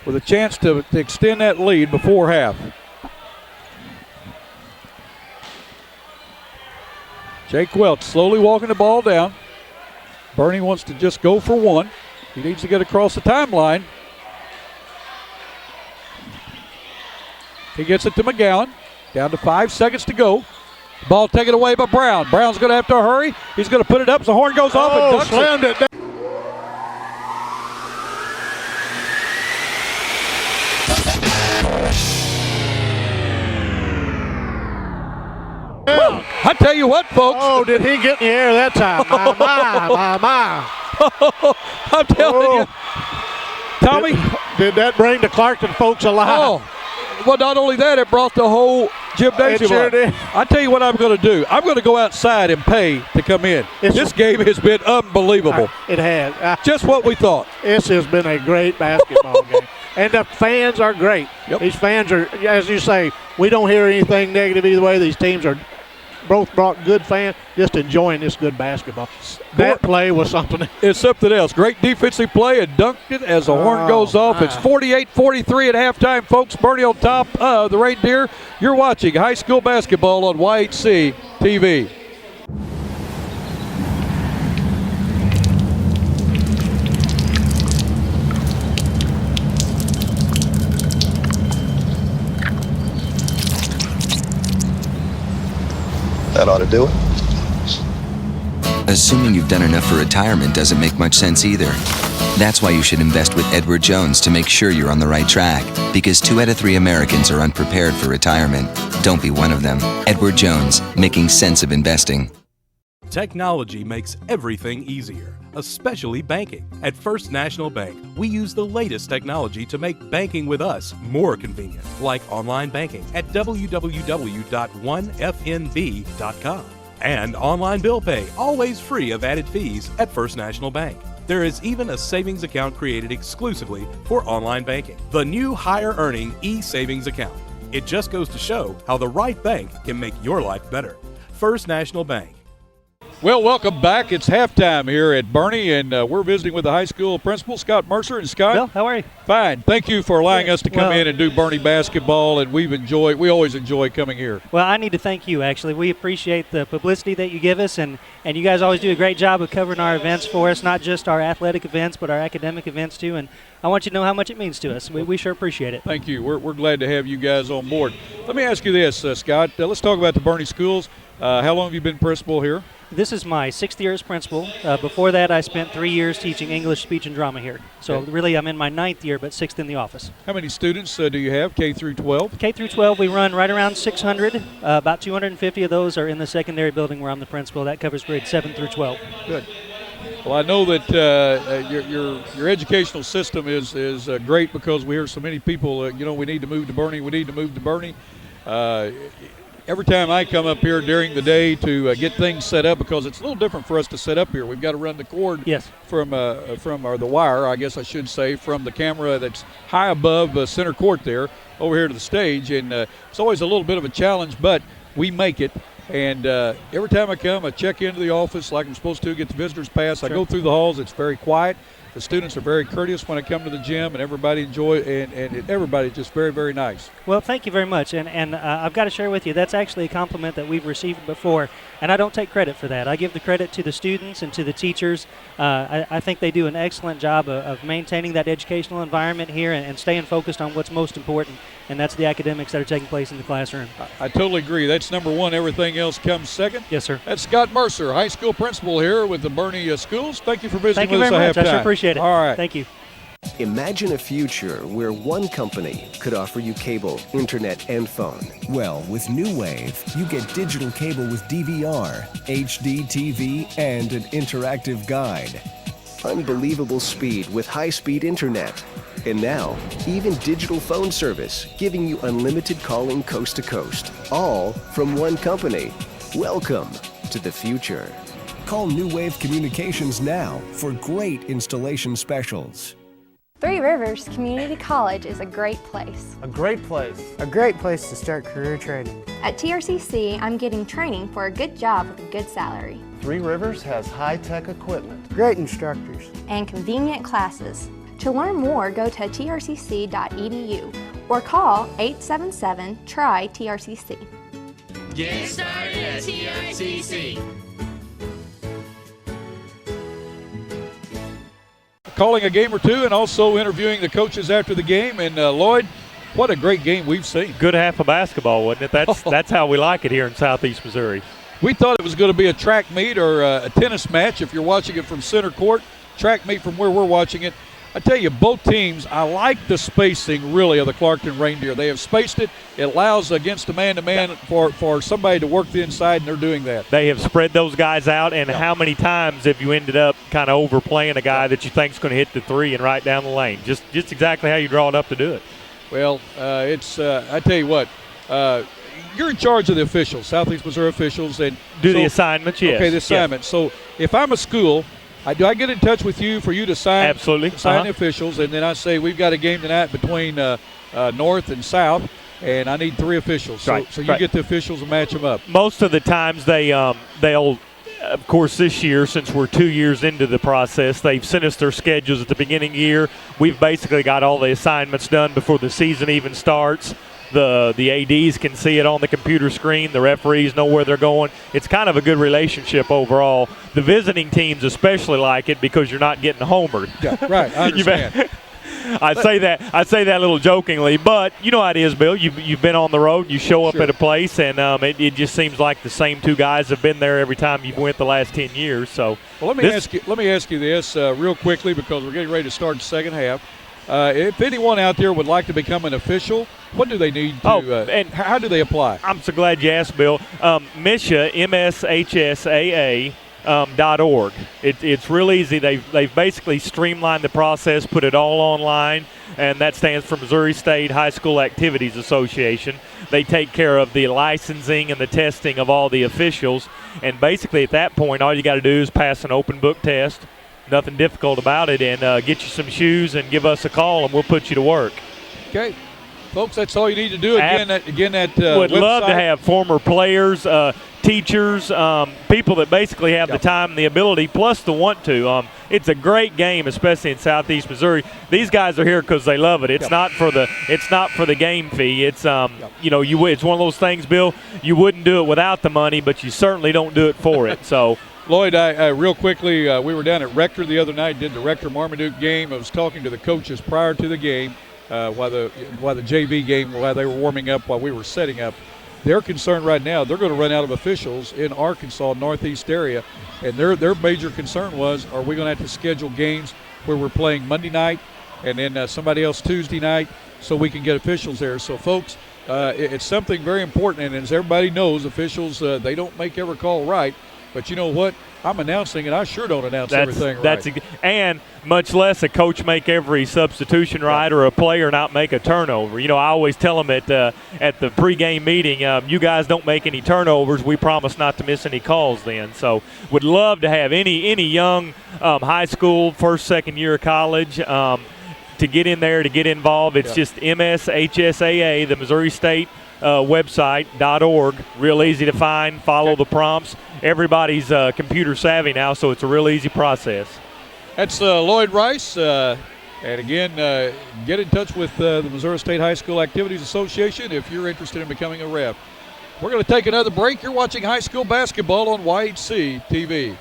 with a chance to extend that lead before half. Jake Welch slowly walking the ball down. Bernie wants to just go for 1. He needs to get across the timeline. He gets it to McGowan. Down to 5 seconds to go. Ball taken away by Brown. Brown's going to have to hurry. He's going to put it up. The horn goes off and ducks slammed it. I tell you what, folks. Oh, did he get in the air that time? My. I'm telling you. Tommy. Did that bring the Clarkton folks alive? Oh, well, not only that, it brought the whole gymnasium It sure up. did. I tell you what I'm going to do. I'm going to go outside and pay to come in. This game has been unbelievable. It has. Just what we thought. This has been a great basketball game. And the fans are great. Yep. These fans are, as you say, we don't hear anything negative either way. These teams are both brought good fans, just enjoying this good basketball. That play was something. It's something else. Great defensive play and dunked it as the horn goes off. It's 48-43 at halftime, folks. Bernie on top of the Reindeer. You're watching high school basketball on YHC TV. That ought to do it. Assuming you've done enough for retirement doesn't make much sense either. That's why you should invest with Edward Jones to make sure you're on the right track. Because 2 out of 3 Americans are unprepared for retirement. Don't be one of them. Edward Jones, making sense of investing. Technology makes everything easier, especially banking. At First National Bank, we use the latest technology to make banking with us more convenient, like online banking at www.onefnb.com. And online bill pay, always free of added fees at First National Bank. There is even a savings account created exclusively for online banking. The new higher earning e-savings account. It just goes to show how the right bank can make your life better. First National Bank. Well, welcome back. It's halftime here at Bernie, and we're visiting with the high school principal, Scott Mercer. And Scott, Bill, how are you? Fine. Thank you for allowing us to come in and do Bernie basketball, and we always enjoy coming here. Well, I need to thank you, actually. We appreciate the publicity that you give us, and you guys always do a great job of covering our events for us, not just our athletic events, but our academic events, too. And I want you to know how much it means to us. We sure appreciate it. Thank you. We're glad to have you guys on board. Let me ask you this, Scott. Let's talk about the Bernie schools. How long have you been principal here? This is my 6th year as principal. Before that, I spent 3 years teaching English, speech, and drama here. So really, I'm in my 9th year, but 6th in the office. How many students do you have, K through 12? K through 12, we run right around 600. About 250 of those are in the secondary building where I'm the principal. That covers grades 7 through 12. Good. Well, I know that your educational system is great because we hear so many people, we need to move to Bernie, we need to move to Bernie. Every time I come up here during the day to get things set up, because it's a little different for us to set up here. We've got to run the cord from the wire, I guess I should say, from the camera that's high above center court there over here to the stage. And it's always a little bit of a challenge, but we make it. And every time I come, I check into the office like I'm supposed to, get the visitor's pass. Sure. I go through the halls. It's very quiet. The students are very courteous when I come to the gym, and everybody everybody's just very, very nice. Well, thank you very much. And I've got to share with you, that's actually a compliment that we've received before, and I don't take credit for that. I give the credit to the students and to the teachers. I think they do an excellent job of maintaining that educational environment here and staying focused on what's most important, and that's the academics that are taking place in the classroom. I totally agree. That's number one. Everything else comes second. Yes, sir. That's Scott Mercer, high school principal here with the Bernie schools. Thank you for visiting with us. Thank you very much. I sure appreciate it. All right. Thank you. Imagine a future where one company could offer you cable, internet, and phone. Well, with New Wave, you get digital cable with DVR, HD TV, and an interactive guide. Unbelievable speed with high-speed internet. And now, even digital phone service, giving you unlimited calling coast to coast. All from one company. Welcome to the future. Call New Wave Communications now for great installation specials. Three Rivers Community College is a great place. A great place. A great place to start career training. At TRCC, I'm getting training for a good job with a good salary. Three Rivers has high-tech equipment, great instructors, and convenient classes. To learn more, go to trcc.edu or call 877-TRY-TRCC. Get started at TRCC. Calling a game or two and also interviewing the coaches after the game. And Lloyd, what a great game we've seen. Good half of basketball, wasn't it? That's how we like it here in Southeast Missouri. We thought it was going to be a track meet or a tennis match if you're watching it from center court. Track meet from where we're watching it. I tell you, both teams, I like the spacing, really, of the Clarkton Reindeer. They have spaced it. It allows against a man-to-man for somebody to work the inside, and they're doing that. They have spread those guys out, and how many times have you ended up kind of overplaying a guy that you think is going to hit the three and right down the lane? Just exactly how you draw it up to do it. Well, it's I tell you what, you're in charge of the officials, Southeast Missouri officials. And the assignments, yes. Okay, the assignment. Yes. So if I'm a school – do I get in touch with you for you to sign? Absolutely. Sign the officials, and then I say we've got a game tonight between North and South, and I need 3 officials. So you get the officials and match them up. Most of the times they'll, of course, this year, since we're 2 years into the process, they've sent us their schedules at the beginning of the year. We've basically got all the assignments done before the season even starts. The ADs can see it on the computer screen. The referees know where they're going. It's kind of a good relationship overall. The visiting teams especially like it because you're not getting homered. Yeah, right. I understand. I say that a little jokingly, but you know how it is, Bill. You've been on the road. You show up at a place, and it just seems like the same two guys have been there every time you've went the last 10 years. So, well, let me ask you this real quickly because we're getting ready to start the second half. If anyone out there would like to become an official, what do they need to? And how do they apply? I'm so glad you asked, Bill. MSHSAA. .org. It's real easy. They've basically streamlined the process, put it all online, and that stands for Missouri State High School Activities Association. They take care of the licensing and the testing of all the officials, and basically at that point, all you got to do is pass an open book test. Nothing difficult about it, and get you some shoes and give us a call, and we'll put you to work. Okay. Folks, that's all you need to do. Again, that would website. Love to have former players, teachers, people that basically have the time and the ability, plus the want to. It's a great game, especially in Southeast Missouri. These guys are here because they love it. It's not for the game fee. It's it's one of those things, Bill. You wouldn't do it without the money, but you certainly don't do it for it. So. Lloyd, I real quickly, we were down at Rector the other night, did the Rector-Marmaduke game. I was talking to the coaches prior to the game. While the JV game, while they were warming up, while we were setting up, they're concerned right now. They're going to run out of officials in Arkansas, Northeast area, and their major concern was, are we going to have to schedule games where we're playing Monday night and then somebody else Tuesday night so we can get officials there? So, folks, it's something very important, and as everybody knows, officials, they don't make every call right. But you know what? I'm announcing, and I sure don't announce everything right. And much less a coach make every substitution right or a player not make a turnover. You know, I always tell them at the pregame meeting, you guys don't make any turnovers. We promise not to miss any calls then. So would love to have any young high school, first, second year of college to get in there, to get involved. It's just MSHSAA, the Missouri State website.org. Real easy to find. Follow the prompts. Everybody's computer savvy now, so it's a real easy process. That's Lloyd Rice. And again, get in touch with the Missouri State High School Activities Association if you're interested in becoming a ref. We're going to take another break. You're watching high school basketball on YHC TV.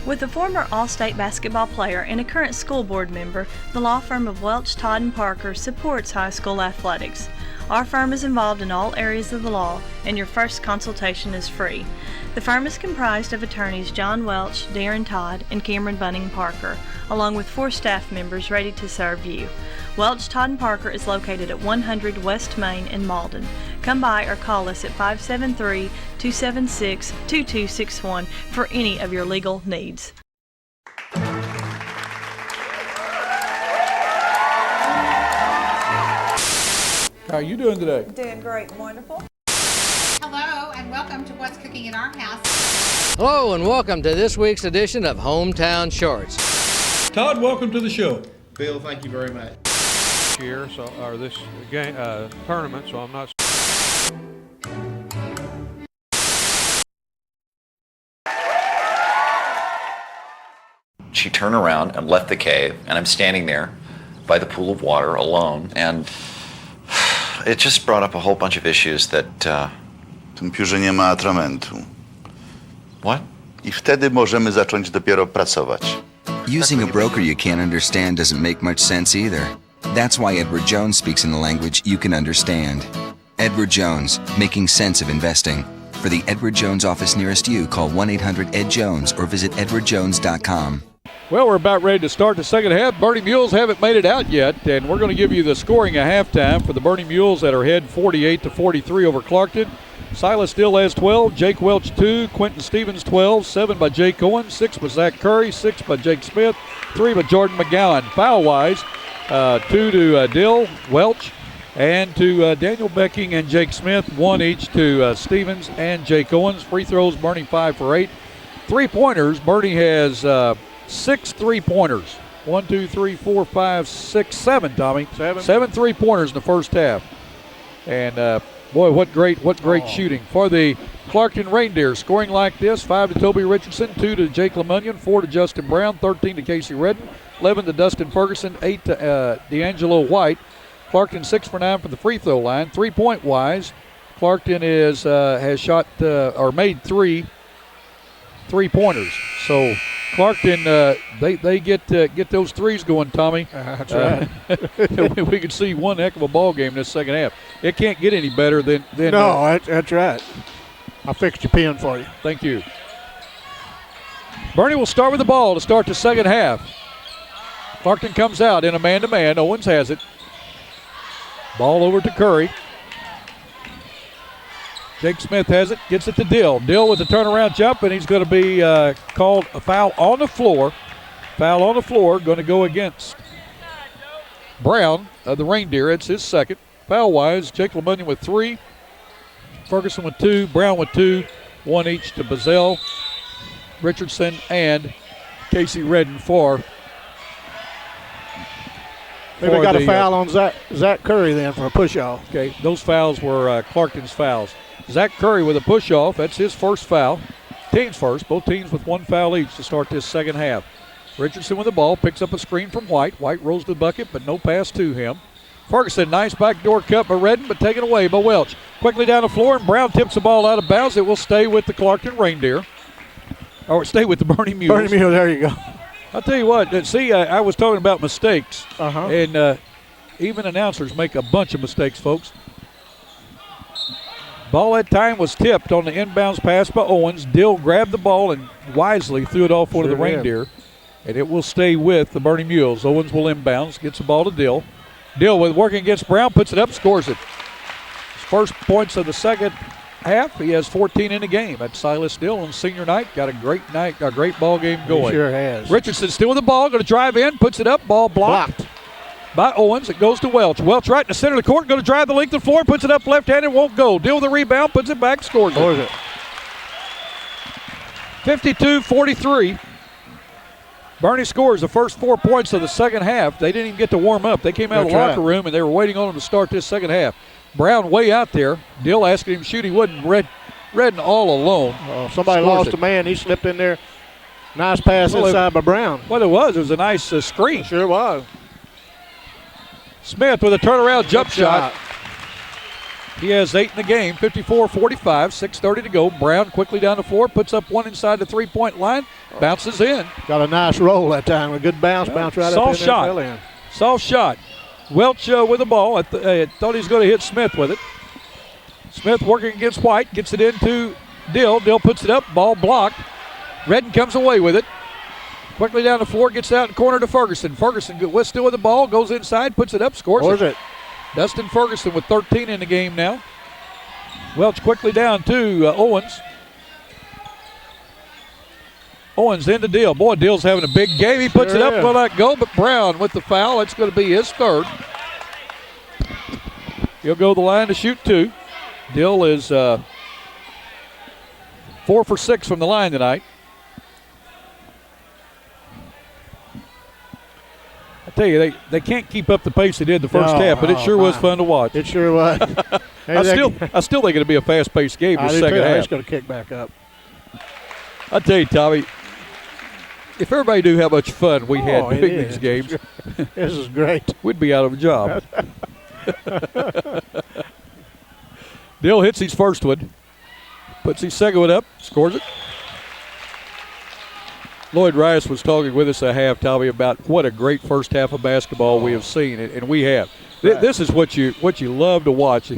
With a former All-State basketball player and a current school board member, the law firm of Welch, Todd & Parker supports high school athletics. Our firm is involved in all areas of the law, and your first consultation is free. The firm is comprised of attorneys John Welch, Darren Todd, and Cameron Bunning Parker, along with 4 staff members ready to serve you. Welch, Todd & Parker is located at 100 West Main in Malden. Come by or call us at 573-276-2261 for any of your legal needs. How are you doing today? Doing great, wonderful. Hello, and welcome to What's Cooking in Our House. Hello, and welcome to this week's edition of Hometown Shorts. Todd, welcome to the show. Bill, thank you very much. This game tournament, so I'm not. She turned around and left the cave, and I'm standing there by the pool of water alone, and it just brought up a whole bunch of issues that... W tym piórze nie ma atramentu. What? I wtedy możemy zacząć dopiero pracować. Using a broker you can't understand doesn't make much sense either. That's why Edward Jones speaks in a language you can understand. Edward Jones, making sense of investing. For the Edward Jones office nearest you, call 1-800-ED-JONES or visit edwardjones.com. Well, we're about ready to start the second half. Bernie Mules haven't made it out yet, and we're going to give you the scoring at halftime for the Bernie Mules that are ahead 48-43 over Clarkton. Silas Dill has 12, Jake Welch 2, Quentin Stevens 12, 7 by Jake Owen, 6 by Zach Curry, 6 by Jake Smith, 3 by Jordan McGowan. Foul-wise, 2 to Dill, Welch, and to Daniel Becking and Jake Smith, 1 each to Stevens and Jake Owens. Free throws, Bernie 5 for 8. Three-pointers, Bernie has 6 three-pointers. 1, 2, 3, 4, 5, 6, 7, Tommy. 7 three-pointers in the first half. And boy, what great shooting for the Clarkton Reindeer. Scoring like this: 5 to Toby Richardson, 2 to Jake Lemunion, 4 to Justin Brown, 13 to Casey Redden, 11 to Dustin Ferguson, 8 to D'Angelo White. Clarkton 6 for 9 from the free throw line. 3-point wise, Clarkton has shot or made 3 3-pointers. So Clarkton, they get those threes going, Tommy. That's right. We could see one heck of a ball game this second half. It can't get any better than no, that's right. I fixed your pen for you. Thank you. Bernie will start with the ball to start the second half. Clarkton comes out in a man-to-man. Owens has it. Ball over to Curry. Jake Smith has it, gets it to Dill. Dill with the turnaround jump, and he's going to be called a foul on the floor. Foul on the floor, going to go against Brown of the Reindeer. It's his second. Foul-wise, Jake LeMunion with 3, Ferguson with 2, Brown with 2, 1 each to Bazell, Richardson, and Casey Redden for. Maybe got a foul on Zach Curry then for a push-off. Okay, those fouls were Clarkton's fouls. Zach Curry with a push-off. That's his first foul. Teams first. Both teams with 1 foul each to start this second half. Richardson with the ball. Picks up a screen from White. White rolls the bucket, but no pass to him. Ferguson, nice backdoor cut by Redden, but taken away by Welch. Quickly down the floor, and Brown tips the ball out of bounds. It will stay with the Clarkton Reindeer. Or stay with the Bernie Mules. Bernie Mules, there you go. I'll tell you what. See, I was talking about mistakes. Uh-huh. And even announcers make a bunch of mistakes, folks. Ball that time was tipped on the inbounds pass by Owens. Dill grabbed the ball and wisely threw it off one of the Reindeer. And it will stay with the Bernie Mules. Owens will inbounds, gets the ball to Dill. Dill with working against Brown, puts it up, scores it. His first points of the second half. He has 14 in the game. That's Silas Dill on senior night. Got a great night, a great ball game going. He sure has. Richardson still with the ball, going to drive in, puts it up, ball blocked. By Owens. It goes to Welch. Welch right in the center of the court, going to drive the length of the floor, puts it up left-handed, won't go. Deal with the rebound, puts it back, scores it. 52-43. Bernie scores the first 4 points of the second half. They didn't even get to warm up. They came out of the locker room, and they were waiting on him to start this second half. Brown way out there. Dill asking him to shoot. He wasn't Redden all alone. Somebody lost a man. He slipped in there. Nice pass inside by Brown. What it was a nice screen. Sure was. Smith with a turnaround jump shot. He has 8 in the game, 54-45, 6:30 to go. Brown quickly down the floor, puts up one inside the three-point line, bounces in. Got a nice roll that time, a good bounce right up in there. Soft shot. Welch with the ball. I thought he was going to hit Smith with it. Smith working against White, gets it into Dill. Dill puts it up, ball blocked. Redden comes away with it. Quickly down the floor, gets out in the corner to Ferguson. Ferguson still with the ball, goes inside, puts it up, scores it. Dustin Ferguson with 13 in the game now. Welch quickly down to Owens. Owens into Dill. Boy, Dill's having a big game. He puts it up, will not go, but Brown with the foul. It's going to be his third. He'll go to the line to shoot 2. Dill is 4 for 6 from the line tonight. I tell you, they can't keep up the pace they did the first half, but it sure was fun to watch. It sure was. I still think it'll be a fast-paced game this second half. It's going to kick back up. I tell you, Tommy, if everybody knew how much fun we had doing these games, this is great. We'd be out of a job. Dill hits his first one, puts his second one up, scores it. Lloyd Rice was talking with us at half, Tommy, about what a great first half of basketball we have seen, and we have. This is what you love to watch.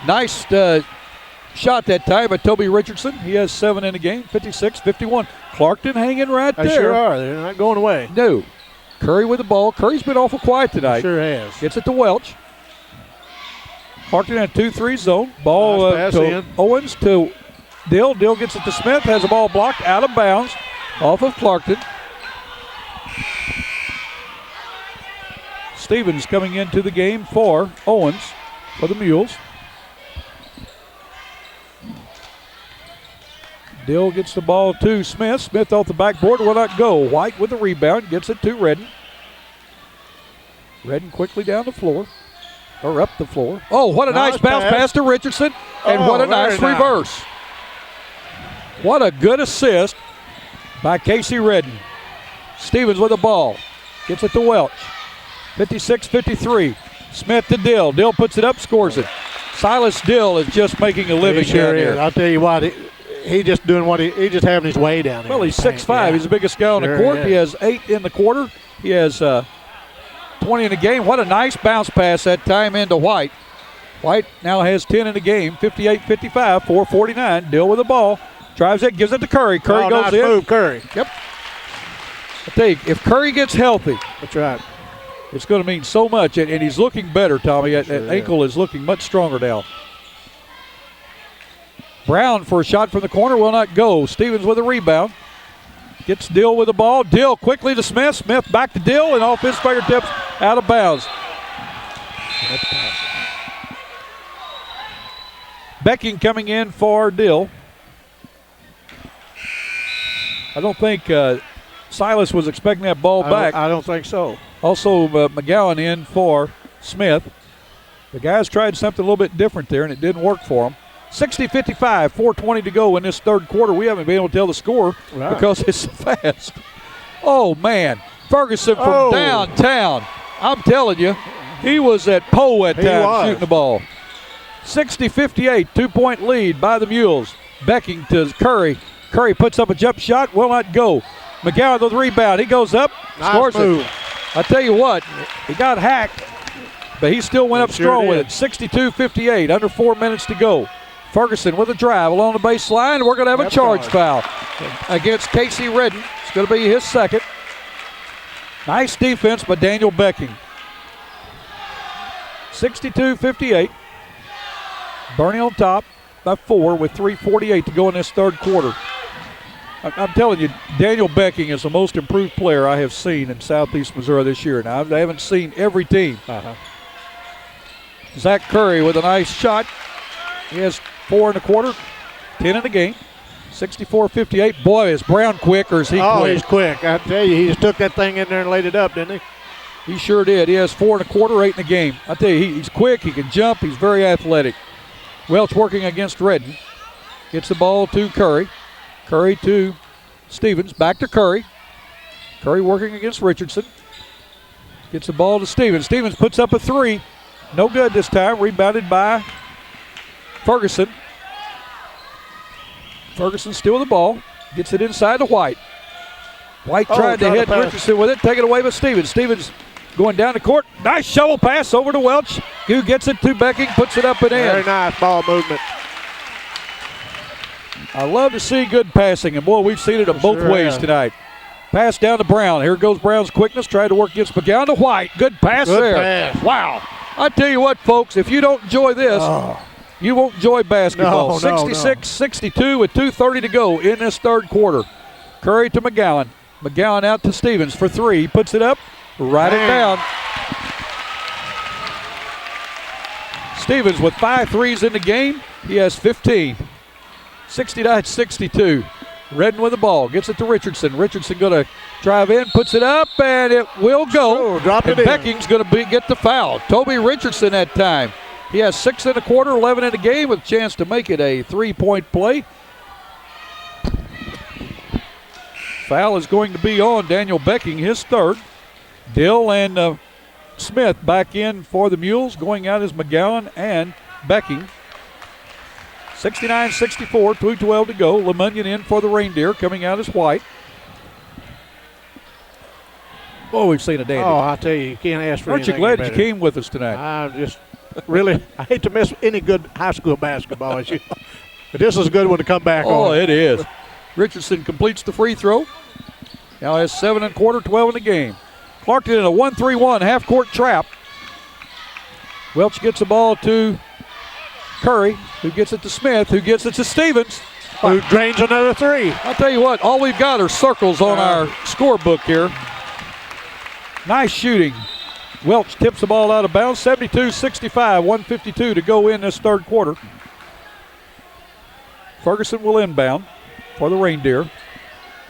Nice shot that time by Toby Richardson. He has 7 in the game, 56-51. Clarkton hanging right there. They sure are. They're not going away. No. Curry with the ball. Curry's been awful quiet tonight. Sure has. Gets it to Welch. Clarkton in a 2-3 zone. Ball to Owens to Dill. Dill gets it to Smith. Has the ball blocked out of bounds. Off of Clarkton. Stevens coming into the game for Owens for the Mules. Dill gets the ball to Smith. Smith off the backboard, will not go. White with the rebound, gets it to Redden. Redden quickly down the floor, or up the floor. Oh, what a nice bounce pass to Richardson, and what a nice reverse. What a good assist by Casey Redden. Stevens with the ball. Gets it to Welch. 56-53. Smith to Dill. Dill puts it up, scores it. Silas Dill is just making a living down here. I'll tell you what, He just doing what he just having his way down there. Well, he's 6'5". Yeah. He's the biggest guy on the Sure court. is. He has 8 in the quarter. He has 20 in the game. What a nice bounce pass that time into White. White now has 10 in the game, 58-55, 4:49. Dill with the ball. Drives it, gives it to Curry. Curry goes nice in. move, Curry. Yep. I tell you, if Curry gets healthy, that's right. It's going to mean so much, and he's looking better, Tommy. That ankle is looking much stronger now. Brown for a shot from the corner will not go. Stevens with a rebound. Gets Dill with the ball. Dill quickly to Smith. Smith back to Dill, and off his fingertips, out of bounds. Becking coming in for Dill. I don't think Silas was expecting that ball back. I don't think so. Also, McGowan in for Smith. The guys tried something a little bit different there, and it didn't work for them. 60-55, 4:20 to go in this third quarter. We haven't been able to tell the score because it's so fast. Oh, man. Ferguson from downtown. I'm telling you, he was at Poe at time shooting the ball. 60-58, 2-point lead by the Mules. Becking to Curry. Curry puts up a jump shot, will not go. McGowan with the rebound. He goes up, scores it. I tell you what, he got hacked, but he still went up strong with it. 62-58, under 4 minutes to go. Ferguson with a drive along the baseline. We're going to have a charge foul against Casey Redden. It's going to be his second. Nice defense by Daniel Becking. 62-58. Bernie on top by 4 with 3:48 to go in this third quarter. I'm telling you, Daniel Becking is the most improved player I have seen in Southeast Missouri this year. Now, I haven't seen every team. Zach Curry with a nice shot. He has 4 in the quarter, 10 in the game. 64-58. Boy, is Brown quick, or is he quick? Oh, he's quick. I tell you, he just took that thing in there and laid it up, didn't he? He sure did. He has 4 in the quarter, 8 in the game. I tell you, he's quick. He can jump. He's very athletic. Welch working against Redden. Gets the ball to Curry. Curry to Stevens. Back to Curry. Curry working against Richardson. Gets the ball to Stevens. Stevens puts up a 3. No good this time. Rebounded by Ferguson. Ferguson still with the ball. Gets it inside to White. White tried to hit Richardson with it. Taken away by Stevens. Stevens going down the court. Nice shovel pass over to Welch, who gets it to Becking, puts it up and in. Very nice ball movement. I love to see good passing, and boy, we've seen it both ways tonight. Pass down to Brown. Here goes Brown's quickness. Tried to work against McGowan to White. Good pass there. Pass. Wow. I tell you what, folks, if you don't enjoy this, you won't enjoy basketball. 66-62 with 2:30 to go in this third quarter. Curry to McGowan. McGowan out to Stevens for 3. He puts it up. Right it down. Stevens with 5 threes in the game. He has 15. 69-62. Redden with the ball. Gets it to Richardson. Richardson going to drive in, puts it up, and it will go. Drop it and in. Becking's going to get the foul. Toby Richardson that time. He has 6 in the quarter, 11 in the game with a chance to make it a 3-point play. Foul is going to be on Daniel Becking, his third. Dill and Smith back in for the Mules. Going out is McGowan and Becking. 69-64, 2:12 to go. LeMunyon in for the Reindeer. Coming out is White. Oh, we've seen a dandy. Oh, I tell you can't ask for Aren't you anything glad you better. came with us tonight? I just really, I hate to miss any good high school basketball, but this is a good one to come back on. Oh, it is. Richardson completes the free throw. Now has 7 in the quarter, 12 in the game. Clarkton in a 1-3-1 half-court trap. Welch gets the ball to Curry, who gets it to Smith, who gets it to Stevens. Who drains another 3. I'll tell you what, all we've got are circles on our scorebook here. Nice shooting. Welch tips the ball out of bounds. 72-65, 1:52 to go in this third quarter. Ferguson will inbound for the Reindeer.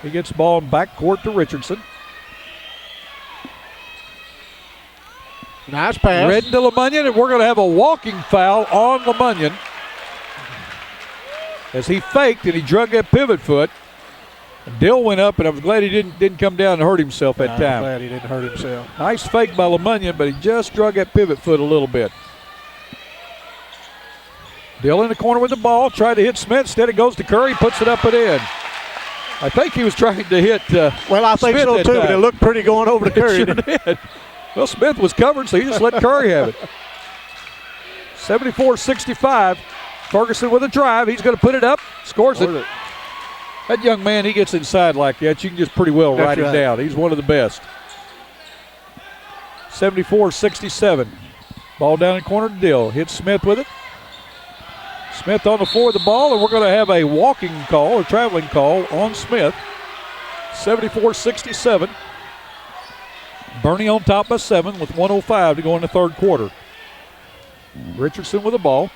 He gets the ball in backcourt to Richardson. Nice pass. Redden to LeMunyon, and we're going to have a walking foul on LeMunyon as he faked and he drug that pivot foot. And Dill went up, and I was glad he didn't come down and hurt himself that time. I'm glad he didn't hurt himself. Nice fake by LeMunyon, but he just drug that pivot foot a little bit. Dill in the corner with the ball, tried to hit Smith. Instead it goes to Curry, puts it up and in. I think he was trying to hit well, I think Smith so too, but it looked pretty going over to Curry. It sure did. Well, Smith was covered, so he just let Curry have it. 74-65. Ferguson with a drive. He's going to put it up, scores it. That young man, he gets inside like that, you can just pretty well write him down. He's one of the best. 74-67. Ball down in the corner to Dill. Hits Smith with it. Smith on the floor with the ball, and we're going to have a walking call or traveling call on Smith. 74-67. Bernie on top by 7 with 1:05 to go in the third quarter. Richardson with the ball.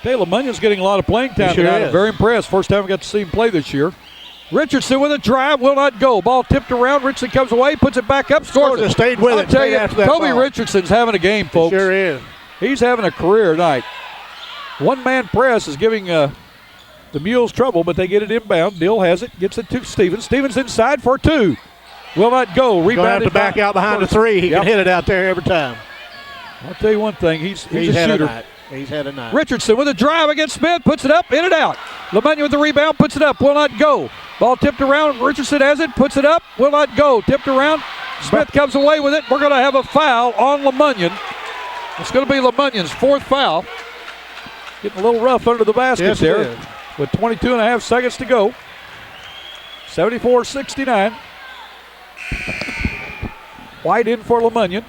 Taylor Munyon's getting a lot of playing time tonight. I'm very impressed. First time we got to see him play this year. Richardson with a drive, will not go. Ball tipped around. Richardson comes away, puts it back up, scores it. Stayed with it. I'll tell you, Toby Richardson's having a game, folks. He sure is. He's having a career night. One-man press is giving the Mules trouble, but they get it inbound. Dill has it, gets it to Stevens. Stevens inside for 2. Will not go. Rebounded. Going to have to back out behind the 3. He can hit it out there every time. I'll tell you one thing. He's a had shooter. A night. He's had a night. Richardson with a drive against Smith, puts it up, in and out. LeMunion with the rebound, puts it up, will not go. Ball tipped around. Richardson has it, puts it up, will not go. Tipped around. Smith comes away with it. We're going to have a foul on LeMunion. It's going to be LeMunion's 4th foul. Getting a little rough under the basket there with 22 and a half seconds to go. 74-69. White in for LeMunion.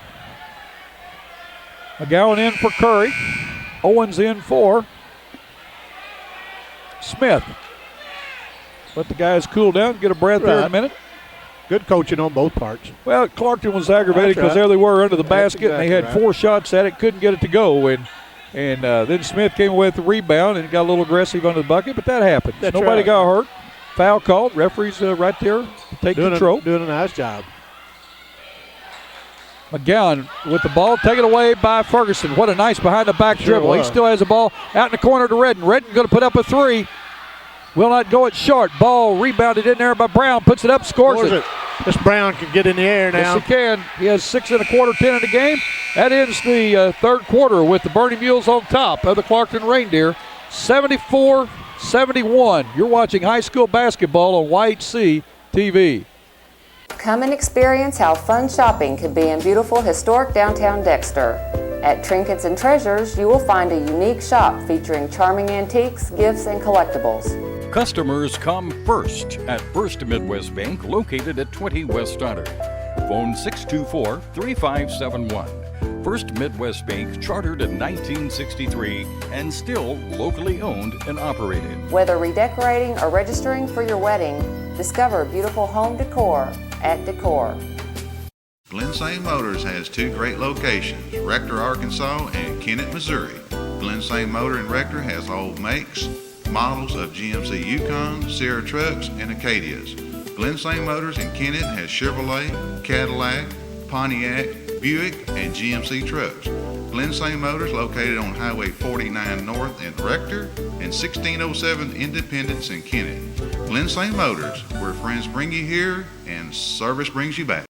McGowan in for Curry. Owens in for Smith. Let the guys cool down, get a breath there in a minute. Good coaching on both parts. Well, Clarkton was aggravated because there they were under the basket, and they had 4 shots at it, couldn't get it to go. And then Smith came away with the rebound and got a little aggressive under the bucket, but that happened. Nobody got hurt. Foul called. Referee's right there to take control. Doing a nice job. McGowan with the ball, taken away by Ferguson. What a nice behind-the-back dribble. He still has the ball out in the corner to Redden. Redden going to put up a 3. Will not go it short. Ball rebounded in there by Brown. Puts it up, scores it. This Brown can get in the air now. Yes, he can. He has 6 1/4, 10 in the game. That ends the third quarter with the Bernie Mules on top of the Clarkton Reindeer. 74-71. You're watching high school basketball on White Sea TV. Come and experience how fun shopping can be in beautiful historic downtown Dexter. At Trinkets and Treasures, you will find a unique shop featuring charming antiques, gifts, and collectibles. Customers come first at First Midwest Bank, located at 20 West Stoddard. Phone 624-3571. First Midwest Bank, chartered in 1963 and still locally owned and operated. Whether redecorating or registering for your wedding, discover beautiful home decor at Decor. Glen St. Motors has 2 great locations, Rector, Arkansas and Kennett, Missouri. Glen St. Motor in Rector has all makes, models of GMC Yukon, Sierra trucks, and Acadias. Glen St. Motors in Kennett has Chevrolet, Cadillac, Pontiac, Buick, and GMC trucks. Glen St. Motors located on Highway 49 North in Rector and 1607 Independence in Kennett. Glen St. Motors, where friends bring you here and service brings you back.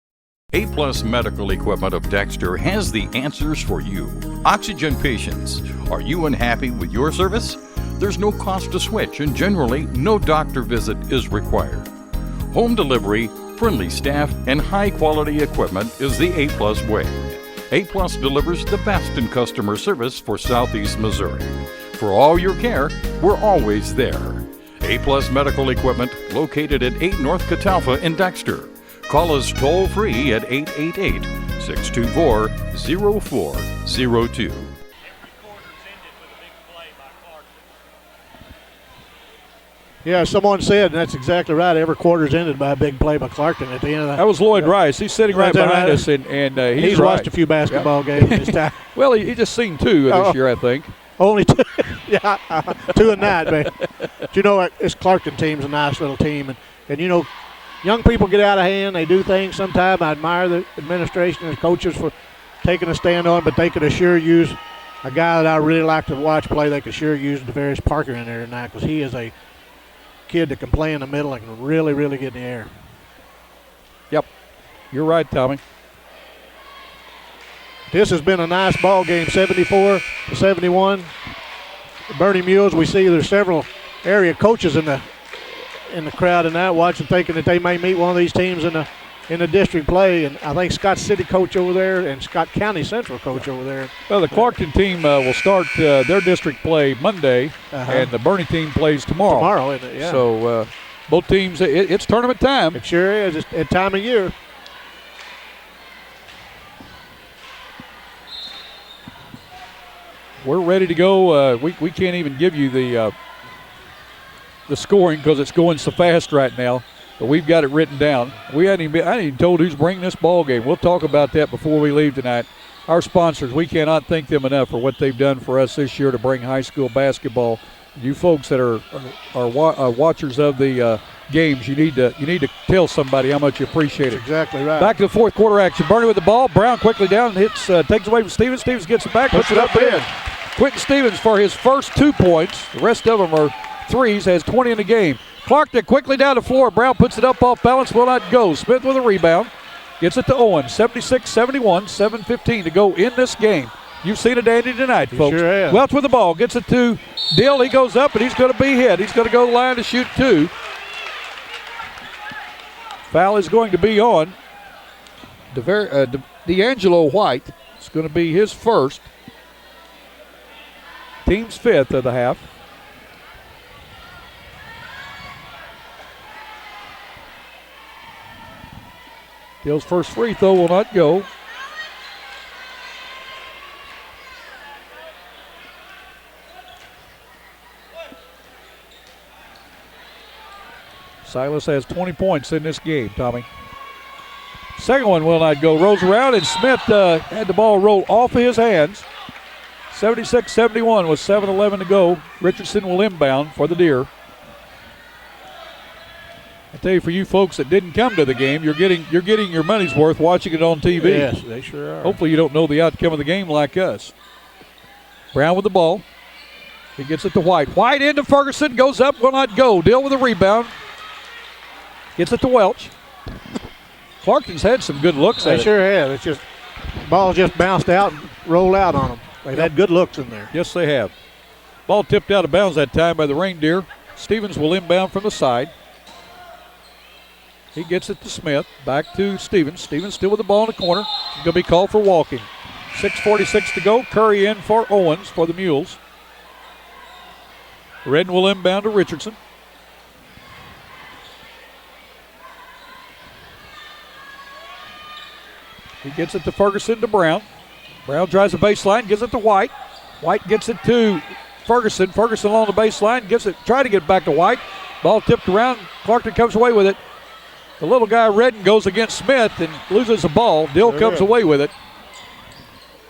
A-Plus Medical Equipment of Dexter has the answers for you. Oxygen patients, are you unhappy with your service? There's no cost to switch, and generally, no doctor visit is required. Home delivery, friendly staff, and high-quality equipment is the A-Plus way. A-Plus delivers the best in customer service for Southeast Missouri. For all your care, we're always there. A-Plus Medical Equipment, located at 8 North Catalpa in Dexter. Call us toll-free at 888-624-0402. Yeah, someone said, and that's exactly right, every quarter's ended by a big play by Clarkton at the end of that. That was Lloyd Rice. He's sitting right behind us, and he's right. Watched a few basketball games this time. Well, he just seen 2 this year, I think. Only 2. Yeah, 2 a night, man. But you know, this Clarkton team's a nice little team. And you know, young people get out of hand. They do things sometimes. I admire the administration and the coaches for taking a stand on, but they could assure use a guy that I really like to watch play. They could sure use DeVarius Parker in there tonight because he is a kid that can play in the middle and can really, really get in the air. Yep. You're right, Tommy. This has been a nice ball game, 74-71. Bernie Mules, we see there's several area coaches in the crowd tonight watching, thinking that they may meet one of these teams in the district play. And I think Scott City coach over there and Scott County Central coach over there. Well, the Clarkton team will start their district play Monday, and the Bernie team plays tomorrow. Tomorrow, isn't it? Yeah. So both teams, it's tournament time. It sure is. It's that time of year. We're ready to go. We can't even give you the scoring because it's going so fast right now, but we've got it written down. I hadn't even told who's bringing this ball game. We'll talk about that before we leave tonight. Our sponsors, we cannot thank them enough for what they've done for us this year to bring high school basketball. You folks that are watchers of the games, you need to tell somebody how much you appreciate it. That's exactly right. Back to the fourth quarter action. Bernie with the ball. Brown quickly down, hits, takes away from Stevens. Stevens gets it back, puts it up in. Quentin Stevens for his first 2 points. The rest of them are threes, has 20 in the game. Clarkton quickly down the floor. Brown puts it up off balance, will not go. Smith with a rebound. Gets it to Owen. 76-71, 7:15 to go in this game. You've seen it, Andy, tonight, folks. Sure have. Welch with the ball. Gets it to Dill. He goes up, and he's going to be hit. He's going to go to the line to shoot 2. Foul is going to be on D'Angelo White. It's going to be his first. Team's 5th of the half. Dill's first free throw will not go. Silas has 20 points in this game, Tommy. Second one will not go. Rolls around, and Smith had the ball roll off of his hands. 76-71 with 7:11 to go. Richardson will inbound for the Deer. I tell you, for you folks that didn't come to the game, you're getting your money's worth watching it on TV. Yes, they sure are. Hopefully you don't know the outcome of the game like us. Brown with the ball. He gets it to White. White into Ferguson, goes up, will not go. Dill with a rebound. Gets it to Welch. Clarkton's had some good looks at it. They sure have. It's just, ball just bounced out and rolled out on them. They've had good looks in there. Yes, they have. Ball tipped out of bounds that time by the Reindeer. Stevens will inbound from the side. He gets it to Smith. Back to Stevens. Stevens still with the ball in the corner. He's going to be called for walking. 6:46 to go. Curry in for Owens for the Mules. Redden will inbound to Richardson. He gets it to Ferguson to Brown. Brown drives the baseline, gives it to White. White gets it to Ferguson. Ferguson along the baseline, gets it, try to get it back to White. Ball tipped around. Clarkton comes away with it. The little guy Redden goes against Smith and loses the ball. Dill comes away with it.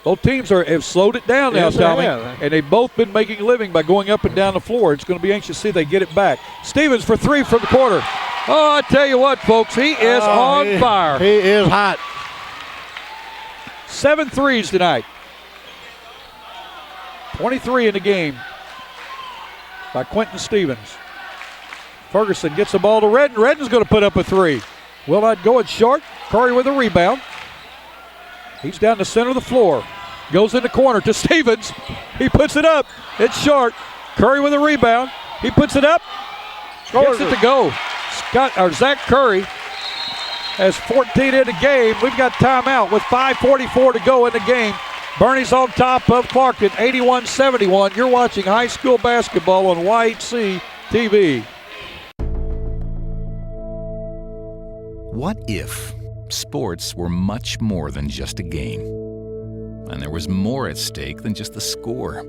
Both teams have slowed it down now, Tommy, and they've both been making a living by going up and down the floor. It's going to be anxious to see if they get it back. Stevens for 3 from the corner. Oh, I tell you what, folks, he is on fire. He is hot. 7 threes tonight. 23 in the game by Quentin Stevens. Ferguson gets the ball to Redden. Redden's going to put up a 3. Will not go. It's short. Curry with a rebound. He's down the center of the floor. Goes in the corner to Stevens. He puts it up. It's short. Curry with a rebound. He puts it up. Gets it to go. Zach Curry has 14 in the game. We've got timeout with 5:44 to go in the game. Bernie's on top of Clarkton, 81-71. You're watching high school basketball on YHC TV. What if sports were much more than just a game, and there was more at stake than just the score?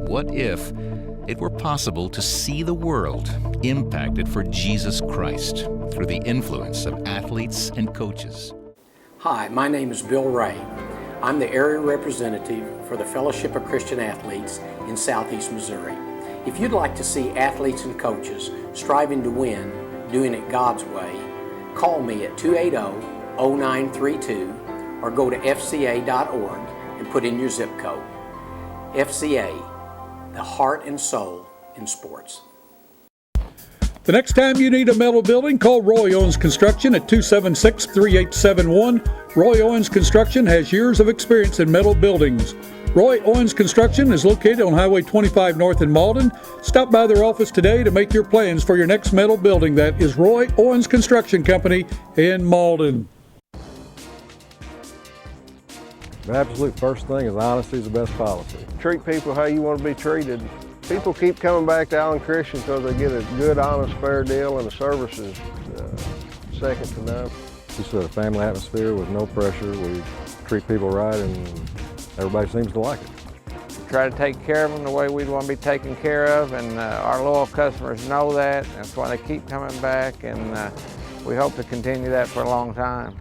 What if it were possible to see the world impacted for Jesus Christ through the influence of athletes and coaches? Hi, my name is Bill Ray. I'm the area representative for the Fellowship of Christian Athletes in Southeast Missouri. If you'd like to see athletes and coaches striving to win, doing it God's way, call me at 280-0932 or go to fca.org and put in your zip code. FCA, the heart and soul in sports. The next time you need a metal building, call Roy Owens Construction at 276-3871. Roy Owens Construction has years of experience in metal buildings. Roy Owens Construction is located on Highway 25 North in Malden. Stop by their office today to make your plans for your next metal building. That is Roy Owens Construction Company in Malden. The absolute first thing is honesty is the best policy. Treat people how you want to be treated. People keep coming back to Allen Christian because they get a good, honest, fair deal, and the service is second to none. Just a family atmosphere with no pressure. We treat people right, and everybody seems to like it. We try to take care of them the way we'd want to be taken care of, and our loyal customers know that. That's why they keep coming back, and we hope to continue that for a long time.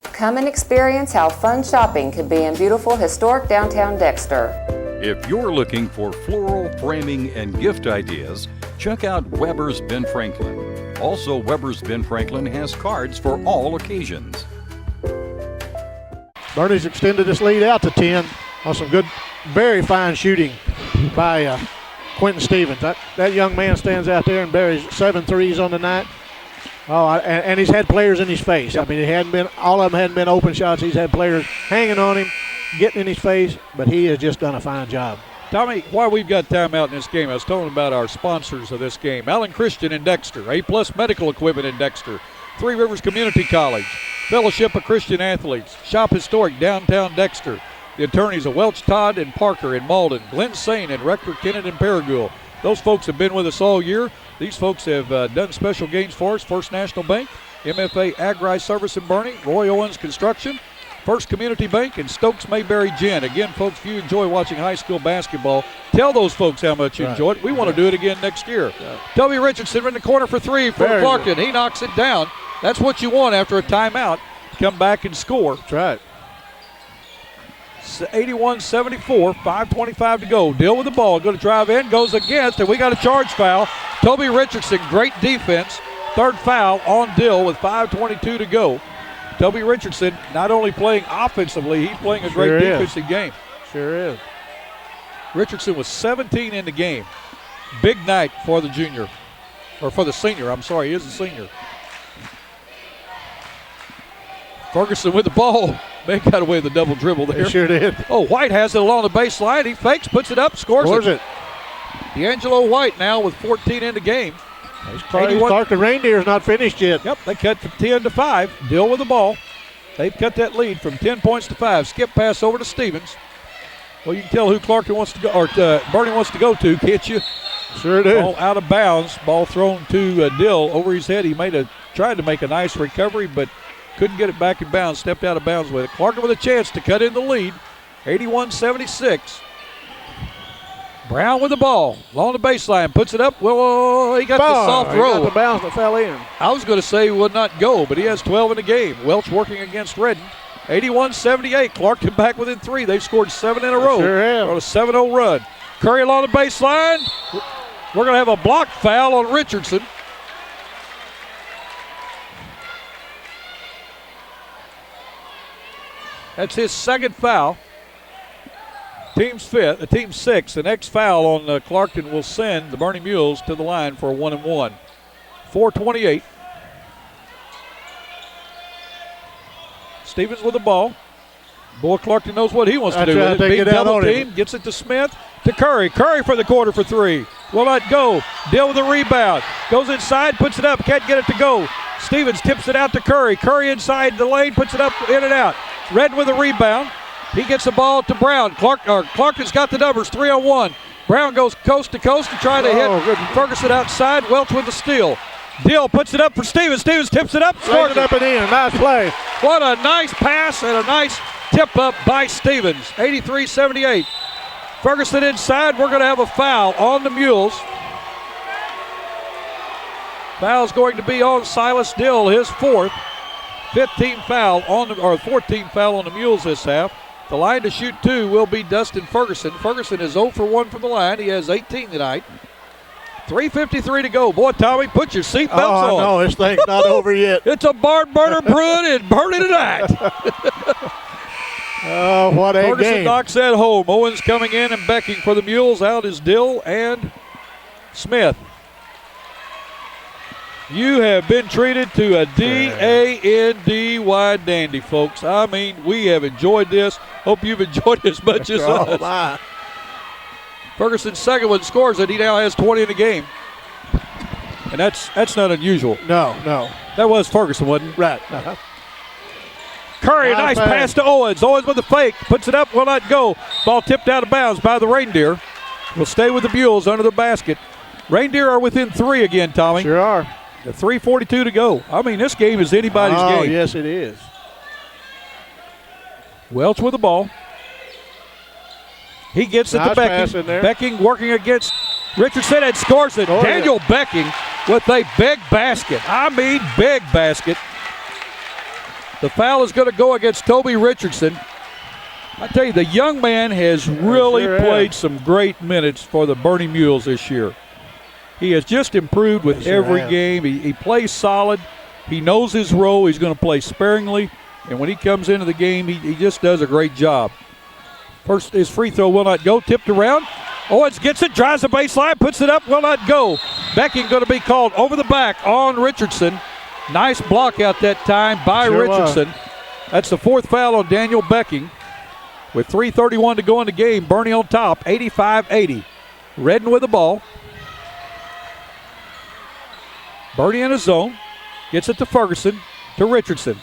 Come and experience how fun shopping can be in beautiful historic downtown Dexter. If you're looking for floral, framing, and gift ideas, check out Weber's Ben Franklin. Also, Weber's Ben Franklin has cards for all occasions. Bernie's extended this lead out to 10 on some good, very fine shooting by Quentin Stevens. That young man stands out there and buries 7 threes on the night. Oh, and he's had players in his face. Yep. I mean, all of them hadn't been open shots. He's had players hanging on him, getting in his face, but he has just done a fine job. Tommy, while we've got time out in this game, I was telling about our sponsors of this game. Allen Christian in Dexter, A-Plus Medical Equipment in Dexter, Three Rivers Community College, Fellowship of Christian Athletes, Shop Historic Downtown Dexter, the attorneys of Welch, Todd, and Parker in Malden, Glenn Sain and Rector Kennett in Paragould. Those folks have been with us all year. These folks have done special games for us. First National Bank, MFA Agri Service in Bernie, Roy Owens Construction, First Community Bank, and Stokes Mayberry Gin. Again, folks, if you enjoy watching high school basketball, tell those folks how much you enjoy it. We want to do it again next year. Toby Richardson in the corner for three for Clarkton. He knocks it down. That's what you want after a timeout. Come back and score. That's right. 81-74, 5:25 to go. Deal with the ball. Going to drive in, goes against, and we got a charge foul. Toby Richardson, great defense. Third foul on Dill with 5:22 to go. Toby Richardson not only playing offensively, he's playing a great defensive game. Sure is. Richardson was 17 in the game. Big night for the junior, or for the senior. I'm sorry, he is a senior. Ferguson with the ball. Man got away with the double dribble there. He sure did. Oh, White has it along the baseline. He fakes, puts it up, scores it. D'Angelo White now with 14 in the game. Clarkton Reindeer's not finished yet. Yep, they cut from 10 to 5. Dill with the ball. They've cut that lead from 10 points to 5. Skip pass over to Stevens. Well, you can tell who Clarkton wants to go, or Bernie wants to go to, can't you? Sure do. Ball out of bounds. Ball thrown to Dill over his head. He tried to make a nice recovery, but couldn't get it back in bounds. Stepped out of bounds with it. Clarkton with a chance to cut in the lead. 81-76. Brown with the ball. Along the baseline. Puts it up. Well, he got the soft roll. He got the bounce that fell in. I was going to say he would not go, but he has 12 in the game. Welch working against Redden. 81-78. Clarkton back within 3. They've scored 7 in a row. Sure have. On a 7-0 run. Curry along the baseline. We're going to have a block foul on Richardson. That's his second foul. Team's 6th. The next foul on Clarkton will send the Bernie Mules to the line for a 1-and-1. 4:28. Stevens with the ball. Boy, Clarkton knows what he wants to do. With it. Big double team. Gets it to Smith. To Curry. Curry for the quarter for 3. Will not go. Deal with the rebound. Goes inside, puts it up. Can't get it to go. Stevens tips it out to Curry. Curry inside the lane, puts it up, in and out. Redden with a rebound. He gets the ball to Brown. Clarkton's got the numbers, 3-on-1. Brown goes coast to coast to try to hit Ferguson outside. Welch with the steal. Dill puts it up for Stevens. Stevens tips it up. Scores it up and in. Nice play. What a nice pass and a nice tip up by Stevens. 83-78. Ferguson inside. We're going to have a foul on the Mules. Foul's going to be on Silas Dill, his 4th. 14 foul on the Mules this half. The line to shoot 2 will be Dustin Ferguson. Ferguson is 0 for 1 from the line. He has 18 tonight. 3:53 to go. Boy, Tommy, put your seatbelts on. Oh, no, this thing's not over yet. It's a barn burner brewing and burning tonight. Oh, what a Ferguson game. knocks that home. Owens coming in and becking for the Mules. Out is Dill and Smith. You have been treated to a D-A-N-D-Y dandy, folks. I mean, we have enjoyed this. Hope you've enjoyed it as much as us. My. Ferguson's second one scores it. He now has 20 in the game. And that's not unusual. No. That was Ferguson, wasn't it? Right. Curry, a nice pass to Owens. Owens with the fake. Puts it up, will not go. Ball tipped out of bounds by the Reindeer. Will stay with the Mules under the basket. Reindeer are within 3 again, Tommy. Sure are. 3:42 to go. I mean, this game is anybody's game. Oh, yes, it is. Welch with the ball. He gets it Nice to pass in there. Becking working against Richardson and scores it. Oh, Daniel Becking with a big basket. I mean, big basket. The foul is going to go against Toby Richardson. I tell you, the young man has really played some great minutes for the Bernie Mules this year. He has just improved with every game. He plays solid. He knows his role. He's going to play sparingly. And when he comes into the game, he just does a great job. First, his free throw will not go. Tipped around. Owens gets it, drives the baseline, puts it up, will not go. Becking going to be called over the back on Richardson. Nice block out that time by Richardson. That's the 4th foul on Daniel Becking. With 3:31 to go in the game, Bernie on top, 85-80. Redden with the ball. Bernie in his zone. Gets it to Ferguson, to Richardson.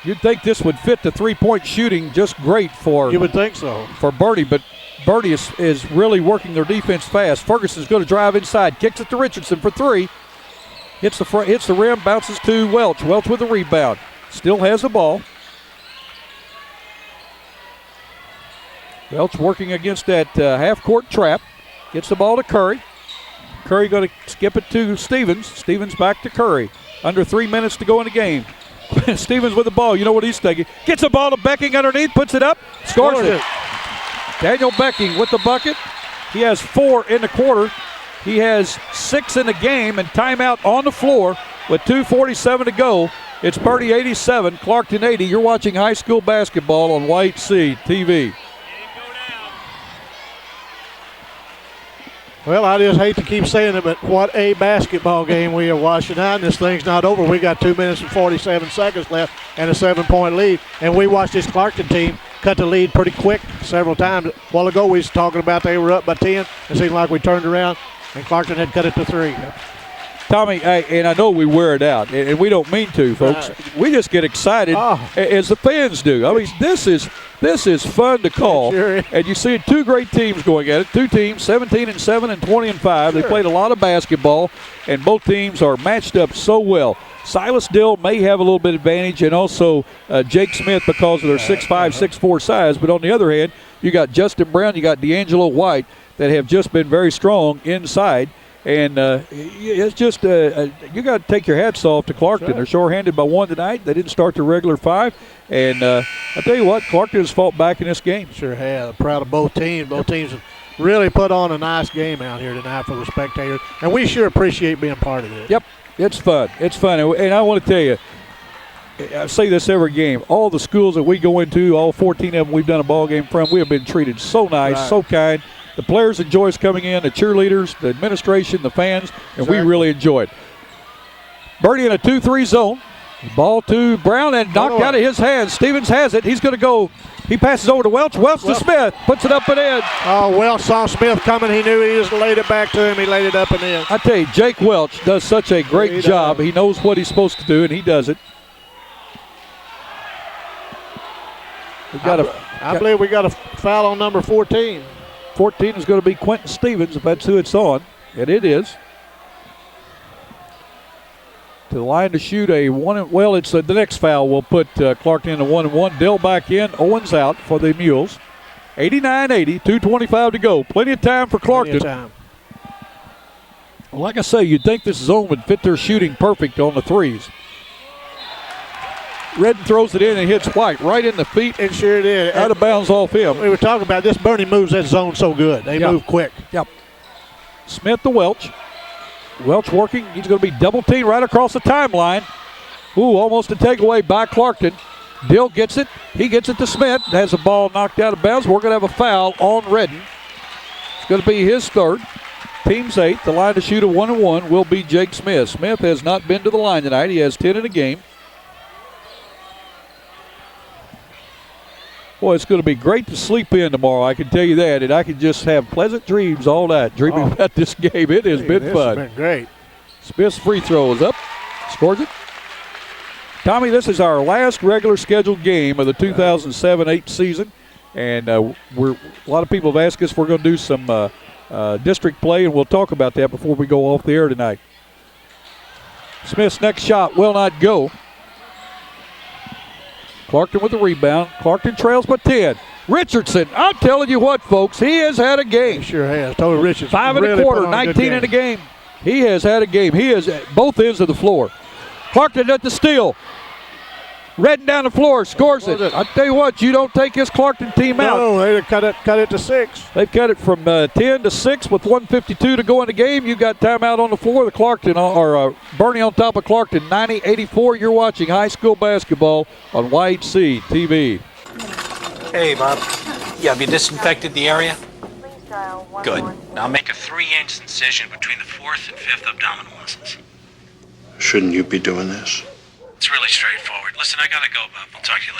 You'd think this would fit the three-point shooting just great for. You would think so. For Bernie, but Bernie is really working their defense fast. Ferguson's going to drive inside, kicks it to Richardson for 3. Hits the rim, bounces to Welch. Welch with the rebound. Still has the ball. Welch working against that half-court trap. Gets the ball to Curry. Curry going to skip it to Stevens. Stevens back to Curry. Under 3 minutes to go in the game. Stevens with the ball. You know what he's thinking. Gets the ball to Becking underneath. Puts it up. Scores it. Daniel Becking with the bucket. He has 4 in the quarter. He has 6 in the game and timeout on the floor with 2:47 to go. It's Bernie 87, Clarkton 80. You're watching high school basketball on White Sea TV. Well, I just hate to keep saying it, but what a basketball game we are watching now, and this thing's not over. We got 2 minutes and 47 seconds left and a 7-point lead, and we watched this Clarkton team cut the lead pretty quick several times. A while ago we was talking about they were up by 10. It seemed like we turned around, and Clarkton had cut it to 3. Tommy, and I know we wear it out, and we don't mean to, folks. We just get excited as the fans do. I mean, this is fun to call. Sure. And you see 2 great teams going at it. 2 teams, 17-7 and 20-5. They played a lot of basketball, and both teams are matched up so well. Silas Dill may have a little bit advantage, and also Jake Smith because of their 6'5", 6'4" size. But on the other hand, you got Justin Brown, you got D'Angelo White that have just been very strong inside. And it's just you got to take your hats off to Clarkton. Sure. They're short-handed by 1 tonight. They didn't start the regular 5. And I tell you what, Clarkton has fought back in this game. Sure have. Proud of both teams. Both teams have really put on a nice game out here tonight for the spectators. And we sure appreciate being part of this. Yep, it's fun. It's fun. And I want to tell you, I say this every game, all the schools that we go into, all 14 of them we've done a ball game from, we have been treated so nice, so kind. The players enjoy us coming in, the cheerleaders, the administration, the fans, and we really enjoy it. Bernie in a 2-3 zone. Ball to Brown and knocked out of his hands. Stevens has it. He's going to go. He passes over to Welch. Welch to Smith. Puts it up and in. Oh, Welch saw Smith coming. He knew he just laid it back to him. He laid it up and in. I tell you, Jake Welch does such a great job. He knows what he's supposed to do, and he does it. I believe we got a foul on number 14. 14 is going to be Quentin Stevens, if that's who it's on, and it is. To the line to shoot a one. Well, it's the next foul will put Clarkton in a 1-1. Dill back in. Owens out for the Mules. 89-80, 2:25 to go. Plenty of time for Clarkton. Well, like I say, you'd think this zone would fit their shooting perfect on the threes. Redden throws it in and hits White right in the feet. It sure did. Out of bounds off him. We were talking about this. Bernie moves that zone so good. They move quick. Yep. Smith to Welch. Welch working. He's going to be double teamed right across the timeline. Ooh, almost a takeaway by Clarkton. Dill gets it. He gets it to Smith. Has the ball knocked out of bounds. We're going to have a foul on Redden. It's going to be his third. Team's 8. The line to shoot a 1-1 will be Jake Smith. Smith has not been to the line tonight. He has 10 in a game. Boy, it's going to be great to sleep in tomorrow, I can tell you that. And I can just have pleasant dreams all night dreaming about this game. It has been fun. It's been great. Smith's free throw is up. Scores it. Tommy, this is our last regular scheduled game of the 2007-8 season. And a lot of people have asked us if we're going to do some district play, and we'll talk about that before we go off the air tonight. Smith's next shot will not go. Clarkton with the rebound. Clarkton trails by 10. Richardson, I'm telling you what, folks, he has had a game. He sure has. Tony Richardson. 5 and a quarter, 19 in a game. He has had a game. He is at both ends of the floor. Clarkton at the steal. Redden down the floor, scores it. I tell you what, you don't take this Clarkton team out. No, they cut it to 6. They've cut it from 10 to 6 with 1:52 to go in the game. You got timeout on the floor. The Clarkton or Bernie on top of Clarkton, 90-84. You're watching high school basketball on YHC TV. Hey, Bob. Yeah, have you disinfected the area? Good. Now make a 3-inch incision between the 4th and 5th abdominal muscles. Shouldn't you be doing this? It's really straightforward. Listen, I gotta go, Bob. I'll talk to you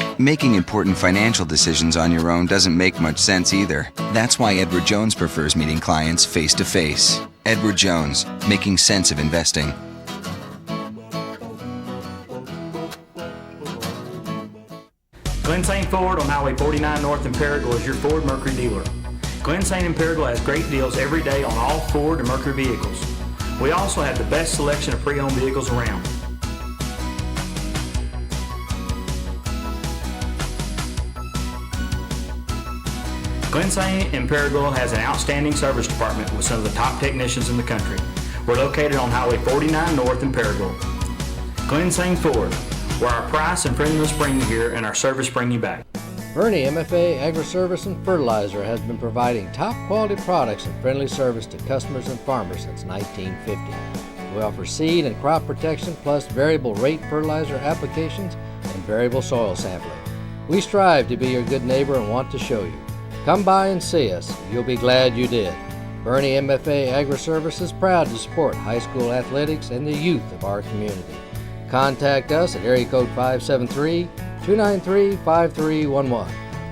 later. Making important financial decisions on your own doesn't make much sense either. That's why Edward Jones prefers meeting clients face-to-face. Edward Jones, making sense of investing. Glen St. Ford on Highway 49 North in Paragould is your Ford Mercury dealer. Glen St. in Paragould has great deals every day on all Ford and Mercury vehicles. We also have the best selection of pre-owned vehicles around. Glen St. in Paragould has an outstanding service department with some of the top technicians in the country. We're located on Highway 49 North in Paragould. Glen St. Ford, where our price and friendliness bring you here and our service bring you back. Bernie MFA Agri-Service and Fertilizer has been providing top quality products and friendly service to customers and farmers since 1950. We offer seed and crop protection plus variable rate fertilizer applications and variable soil sampling. We strive to be your good neighbor and want to show you. Come by and see us. You'll be glad you did. Bernie MFA Agri-Service is proud to support high school athletics and the youth of our community. Contact us at area code 573-293-5311.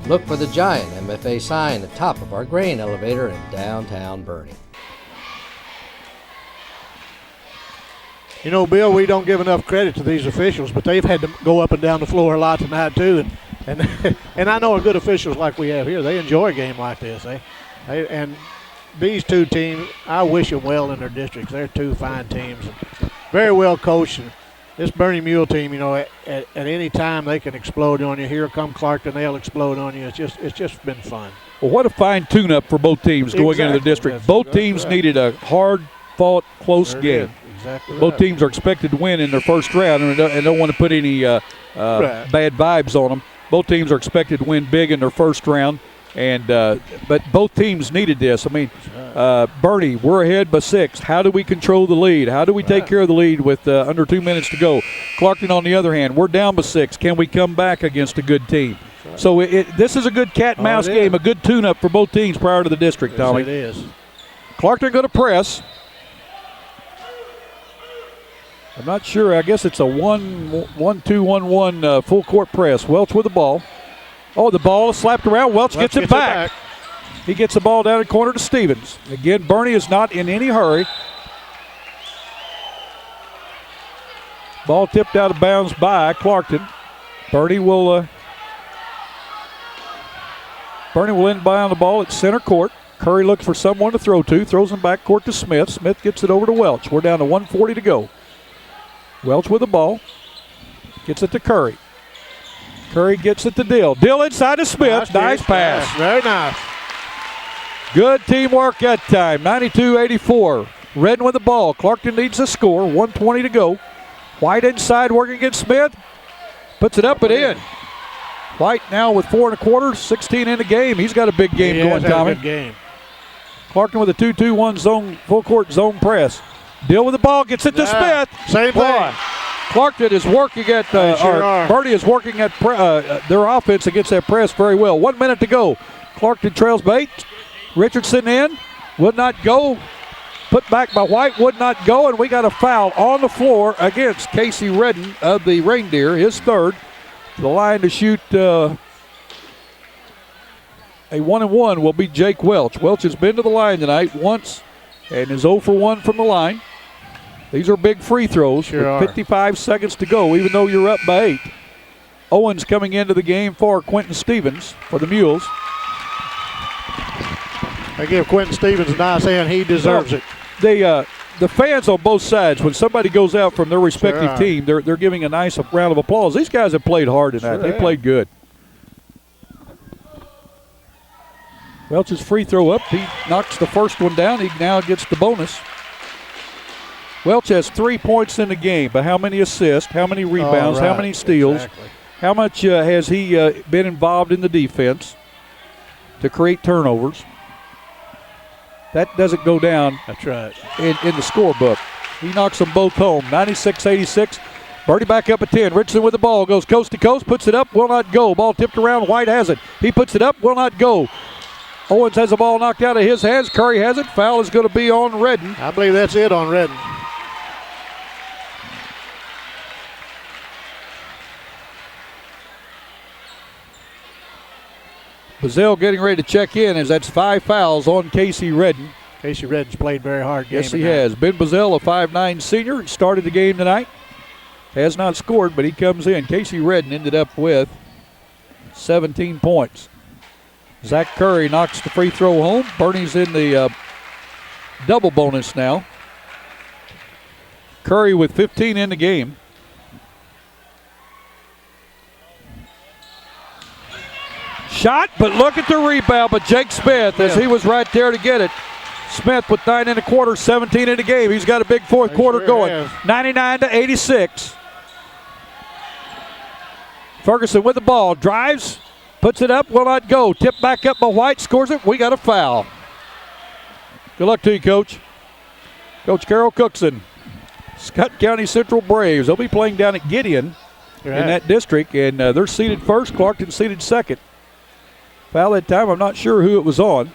Look for the giant MFA sign at the top of our grain elevator in downtown Bernie. You know, Bill, we don't give enough credit to these officials, but they've had to go up and down the floor a lot tonight too. And I know good officials like we have here, they enjoy a game like this. And these two teams, I wish them well in their districts. They're two fine teams, very well coached. And this Bernie Mule team, you know, at any time they can explode on you. Here come Clarkton, they'll explode on you. It's just been fun. Well, what a fine tune-up for both teams going into the district. Both teams needed a hard-fought, close game. Exactly. Both teams are expected to win in their first round and don't want to put any bad vibes on them. Both teams are expected to win big in their first round, and but both teams needed this. I mean, Bernie, we're ahead by 6. How do we control the lead? How do we take care of the lead with under 2 minutes to go? Clarkton, on the other hand, we're down by 6. Can we come back against a good team? So this is a good cat-and-mouse game, a good tune-up for both teams prior to the district, Tommy. Yes, it is. Clarkton going to press. I'm not sure. I guess it's a 1-2-1-1 full court press. Welch with the ball. Oh, the ball is slapped around. Welch gets it back. He gets the ball down the corner to Stevens. Again, Bernie is not in any hurry. Ball tipped out of bounds by Clarkton. Bernie will inbound on the ball at center court. Curry looks for someone to throw to. Throws him back court to Smith. Smith gets it over to Welch. We're down to 1:40 to go. Welch with the ball. Gets it to Curry. Curry gets it to Dill. Dill inside to Smith. Nice pass. Very nice. Good teamwork that time. 92-84. Redden with the ball. Clarkton needs a score. 1:20 to go. White inside working against Smith. Puts it up and in. White now with 4 1/4, 16 in the game. He's got a big game going, Tommy. Good game. Clarkton with a 2-2-1 zone, full court zone press. Dill with the ball, gets it to Smith. Same thing. Clarkton is working at, Bernie is working at their offense against that press very well. 1 minute to go. Clarkton trails by 8. Richardson in. would not go. Put back by White, would not go, and we got a foul on the floor against Casey Redden of the Reindeer, his third. The line to shoot a 1-and-1 will be Jake Welch. Welch has been to the line tonight once and is 0 for 1 from the line. These are big free throws. Sure with 55 seconds to go, even though you're up by 8. Owens coming into the game for Quentin Stevens for the Mules. I give Quentin Stevens a nice hand. He deserves it. The fans on both sides, when somebody goes out from their respective Sure. team, they're giving a nice round of applause. These guys have played hard tonight. Sure they have. played good. Welch's free throw up. He knocks the first one down. He now gets the bonus. Welch has 3 points in the game, but how many assists, how many rebounds, how many steals, how much has he been involved in the defense to create turnovers? That doesn't go down. That's right. In the scorebook. He knocks them both home. 96-86. Birdie back up at 10. Richardson with the ball. Goes coast to coast. Puts it up. Will not go. Ball tipped around. White has it. He puts it up. Will not go. Owens has the ball knocked out of his hands. Curry has it. Foul is going to be on Redden. I believe that's it on Redden. Bazell getting ready to check in as that's 5 fouls on Casey Redden. Casey Redden's played very hard game. Yes, he has. Ben Bazell, a 5'9 senior, started the game tonight. Has not scored, but he comes in. Casey Redden ended up with 17 points. Zach Curry knocks the free throw home. Bernie's in the double bonus now. Curry with 15 in the game. Shot, but look at the rebound. But Jake Smith, as he was right there to get it. Smith with 9 1/4, 17 in the game. He's got a big fourth quarter going. 99-86. Ferguson with the ball. Drives, puts it up, will not go. Tipped back up by White, scores it. We got a foul. Good luck to you, Coach. Coach Carol Cookson. Scott County Central Braves. They'll be playing down at Gideon in that district, and they're seated first. Clarkton seated second. Foul that time. I'm not sure who it was on.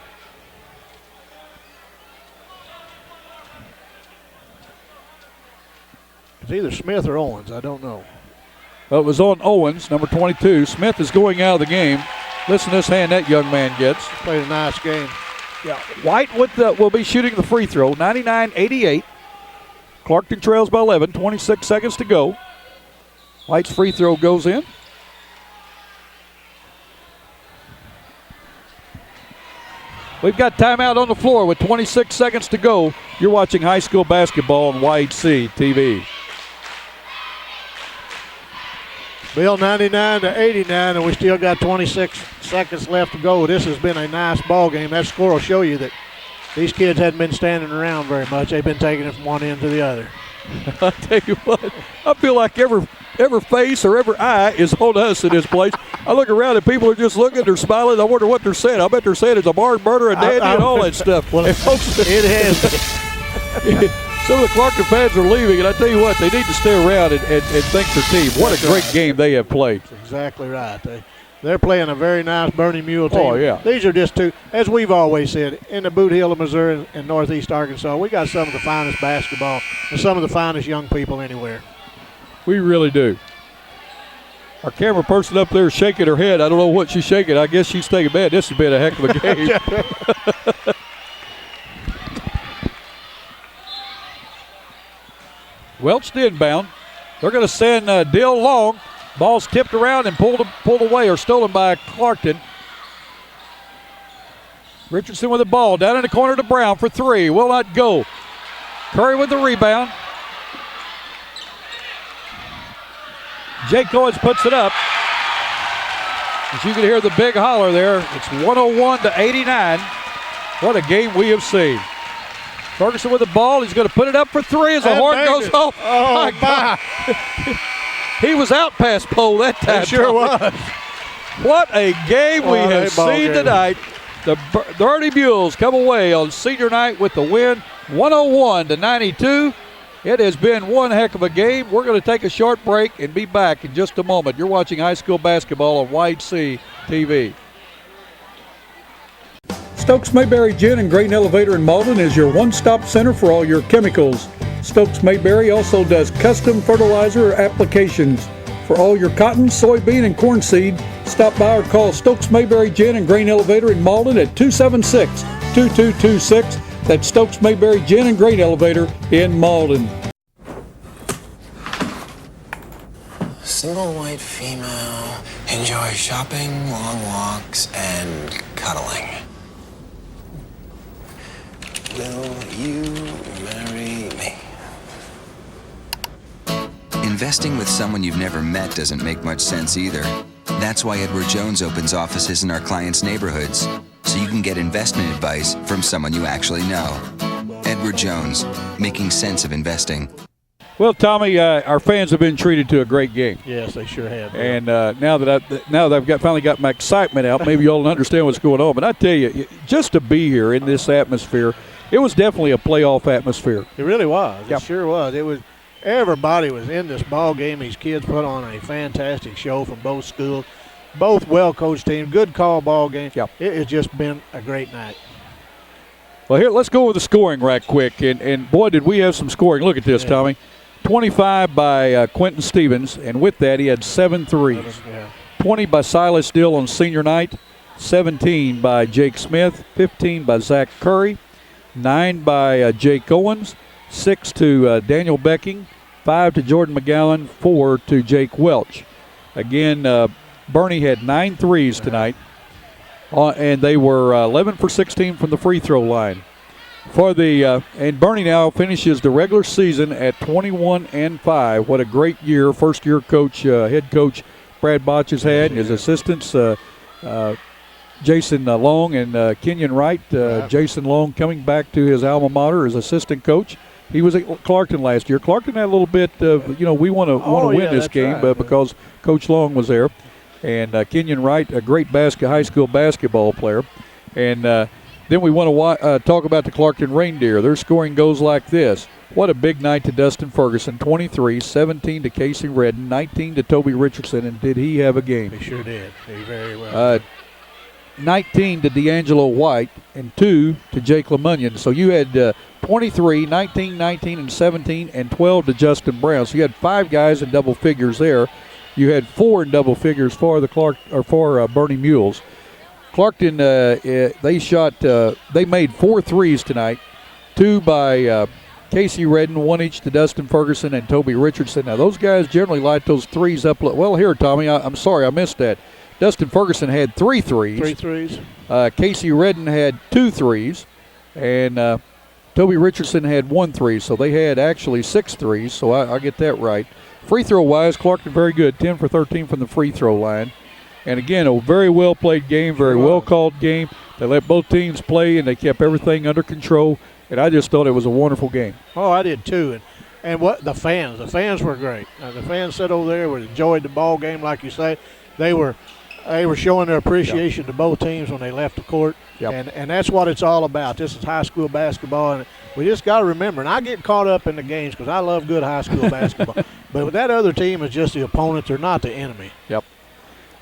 It's either Smith or Owens. I don't know. Well, it was on Owens, number 22. Smith is going out of the game. Listen to this hand that young man gets. Played a nice game. Yeah. White will be shooting the free throw. 99-88. Clarkton trails by 11. 26 seconds to go. White's free throw goes in. We've got timeout on the floor with 26 seconds to go. You're watching high school basketball on YHC TV. Bill, 99-89, and we still got 26 seconds left to go. This has been a nice ball game. That score will show you that these kids hadn't been standing around very much. They've been taking it from one end to the other. I tell you what, I feel like every face or every eye is on us in this place. I look around and people are just looking, they're smiling. I wonder what they're saying. I bet they're saying it's a barn burner, a dandy, and all that stuff. Well, it has. Some of the Clarkton fans are leaving, and I tell you what, they need to stay around and thank their team. What a great game they have played. That's exactly right. They're playing a very nice Bernie Mule team. Oh, yeah. These are just two, as we've always said, in the Boot Hill of Missouri and Northeast Arkansas, we got some of the finest basketball and some of the finest young people anywhere. We really do. Our camera person up there is shaking her head. I don't know what she's shaking. I guess she's thinking, man, this has been a heck of a game. Welch to inbound. They're going to send Dill long. Ball's tipped around and pulled away or stolen by Clarkton. Richardson with the ball. Down in the corner to Brown for 3. Will not go. Curry with the rebound. Jake Owens puts it up. As you can hear the big holler there, it's 101-89. What a game we have seen. Ferguson with the ball. He's going to put it up for 3 as the horn goes off. Oh, my God. He was out past pole that time. He sure was. What a game we have seen tonight. The Bernie Mules come away on senior night with the win, 101-92. It has been one heck of a game. We're going to take a short break and be back in just a moment. You're watching high school basketball on YHC TV. Stokes Mayberry Gin and Grain Elevator in Malden is your one-stop center for all your chemicals. Stokes Mayberry also does custom fertilizer applications for all your cotton, soybean, and corn seed. Stop by or call Stokes Mayberry Gin and Grain Elevator in Malden at 276-2226. That's Stokes Mayberry Gin and Grain Elevator in Malden. Single white female, enjoy shopping, long walks, and cuddling. Will you marry me? Investing with someone you've never met doesn't make much sense either. That's why Edward Jones opens offices in our clients' neighborhoods, so you can get investment advice from someone you actually know. Edward Jones, making sense of investing. Well, Tommy, our fans have been treated to a great game. Yes, they sure have. And now that I've finally got my excitement out, maybe y'all don't understand what's going on. But I tell you, just to be here in this atmosphere, it was definitely a playoff atmosphere. It really was. Yep. It sure was. It was. Everybody was in this ball game. These kids put on a fantastic show from both schools, both well-coached teams, good call ball game. Yep. It has just been a great night. Well, here, let's go with the scoring right quick. And boy, did we have some scoring. Look at this, Tommy. 25 by Quentin Stevens, and with that he had 7 threes. 20 by Silas Dill on senior night, 17 by Jake Smith, 15 by Zach Curry, 9 by Jake Owens, 6 to Daniel Becking, 5 to Jordan McGowan, 4 to Jake Welch. Again, Bernie had 9 threes tonight, and they were 11 for 16 from the free throw line. For the and Bernie now finishes the regular season at 21-5. What a great year! First-year coach, head coach Brad Botch has had, and his assistants Jason Long and Kenyon Wright. Jason Long coming back to his alma mater as assistant coach. He was at Clarkton last year. Clarkton had a little bit of, we want to win this game, but because Coach Long was there, and Kenyon Wright, a great high school basketball player, and. Then we want to talk about the Clarkton Reindeer. Their scoring goes like this. What a big night to Dustin Ferguson, 23, 17 to Casey Redden, 19 to Toby Richardson, and did he have a game? He sure did. He very well. 19 to D'Angelo White, and 2 to Jake LeMunyon. So you had 23, 19, 19, and 17, and 12 to Justin Brown. So you had 5 guys in double figures there. You had 4 in double figures for the Bernie Mules. Clarkton, they made 4 threes tonight, 2 by Casey Redden, 1 each to Dustin Ferguson and Toby Richardson. Now, those guys generally light those threes up. Well, here, Tommy, I'm sorry I missed that. Dustin Ferguson had 3 threes. 3 threes. Casey Redden had 2 threes, and Toby Richardson had 1 3. So they had actually 6 threes, so I get that right. Free throw-wise, Clarkton very good, 10 for 13 from the free throw line. And again, a very well-played game, very well-called game. They let both teams play, and they kept everything under control. And I just thought it was a wonderful game. Oh, I did too. And what the fans were great. The fans sat over there and enjoyed the ball game, like you say. They were showing their appreciation to both teams when they left the court. Yep. And that's what it's all about. This is high school basketball, and we just got to remember. And I get caught up in the games because I love good high school basketball. But that other team is just the opponent. They're not the enemy. Yep.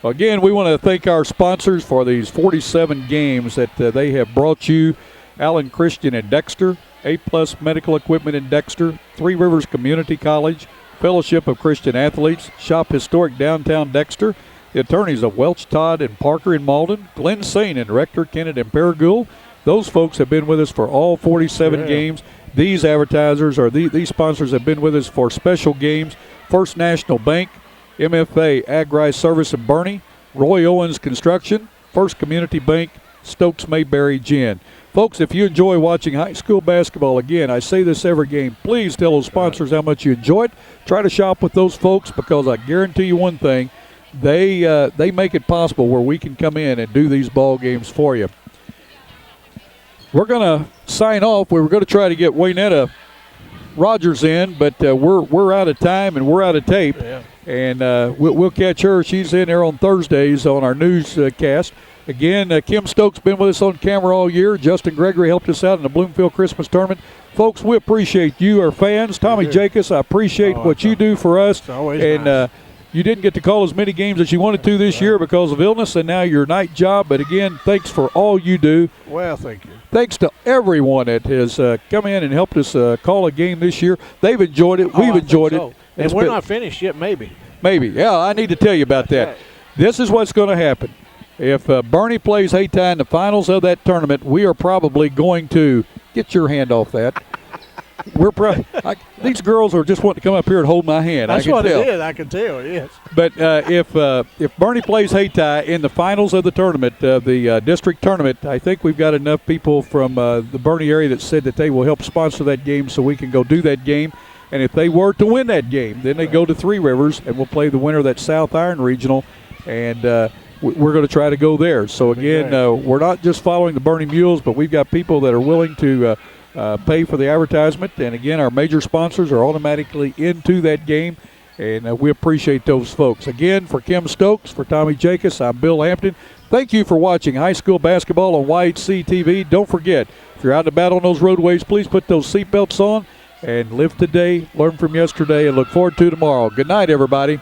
Again, we want to thank our sponsors for these 47 games that they have brought you. Allen Christian in Dexter, A-Plus Medical Equipment in Dexter, Three Rivers Community College, Fellowship of Christian Athletes, Shop Historic Downtown Dexter, the attorneys of Welch, Todd, and Parker in Malden, Glenn Sain and Rector, Kennett, and Paragould. Those folks have been with us for all 47 games. These advertisers or these sponsors have been with us for special games. First National Bank, MFA Agri Service in Bernie, Roy Owens Construction, First Community Bank, Stokes Mayberry Gin. Folks, if you enjoy watching high school basketball, again, I say this every game, please tell those sponsors how much you enjoy it. Try to shop with those folks because I guarantee you one thing, they make it possible where we can come in and do these ball games for you. We're going to sign off. We were going to try to get Waynetta Rogers in, but we're out of time and we're out of tape. Yeah. And we'll catch her. She's in there on Thursdays on our newscast. Again, Kim Stokes been with us on camera all year. Justin Gregory helped us out in the Bloomfield Christmas Tournament. Folks, we appreciate you, our fans. Tommy Jacobs, I appreciate what you do for us. It's always and nice. you didn't get to call as many games as you wanted to this year because of illness and now your night job. But again, thanks for all you do. Well, thank you. Thanks to everyone that has come in and helped us call a game this year. They've enjoyed it. We've enjoyed it. And we're not finished yet, maybe. Maybe. Yeah, I need to tell you about that. This is what's going to happen. If Bernie plays Hayti in the finals of that tournament, we are probably going to get your hand off that. These girls are just wanting to come up here and hold my hand. That's I can what tell. it is. I can tell. Yes. But if Bernie plays Hayti in the finals of the tournament, the district tournament, I think we've got enough people from the Bernie area that said that they will help sponsor that game so we can go do that game. And if they were to win that game, then they go to Three Rivers and we'll play the winner of that South Iron Regional, and we're going to try to go there. So again, we're not just following the Bernie Mules, but we've got people that are willing to pay for the advertisement. And again, our major sponsors are automatically into that game, and we appreciate those folks. Again, for Kim Stokes, for Tommy Jacobs, I'm Bill Hampton. Thank you for watching high school basketball on YHC TV. Don't forget, if you're out and about on those roadways, please put those seatbelts on and live today, learn from yesterday, and look forward to tomorrow. Good night, everybody.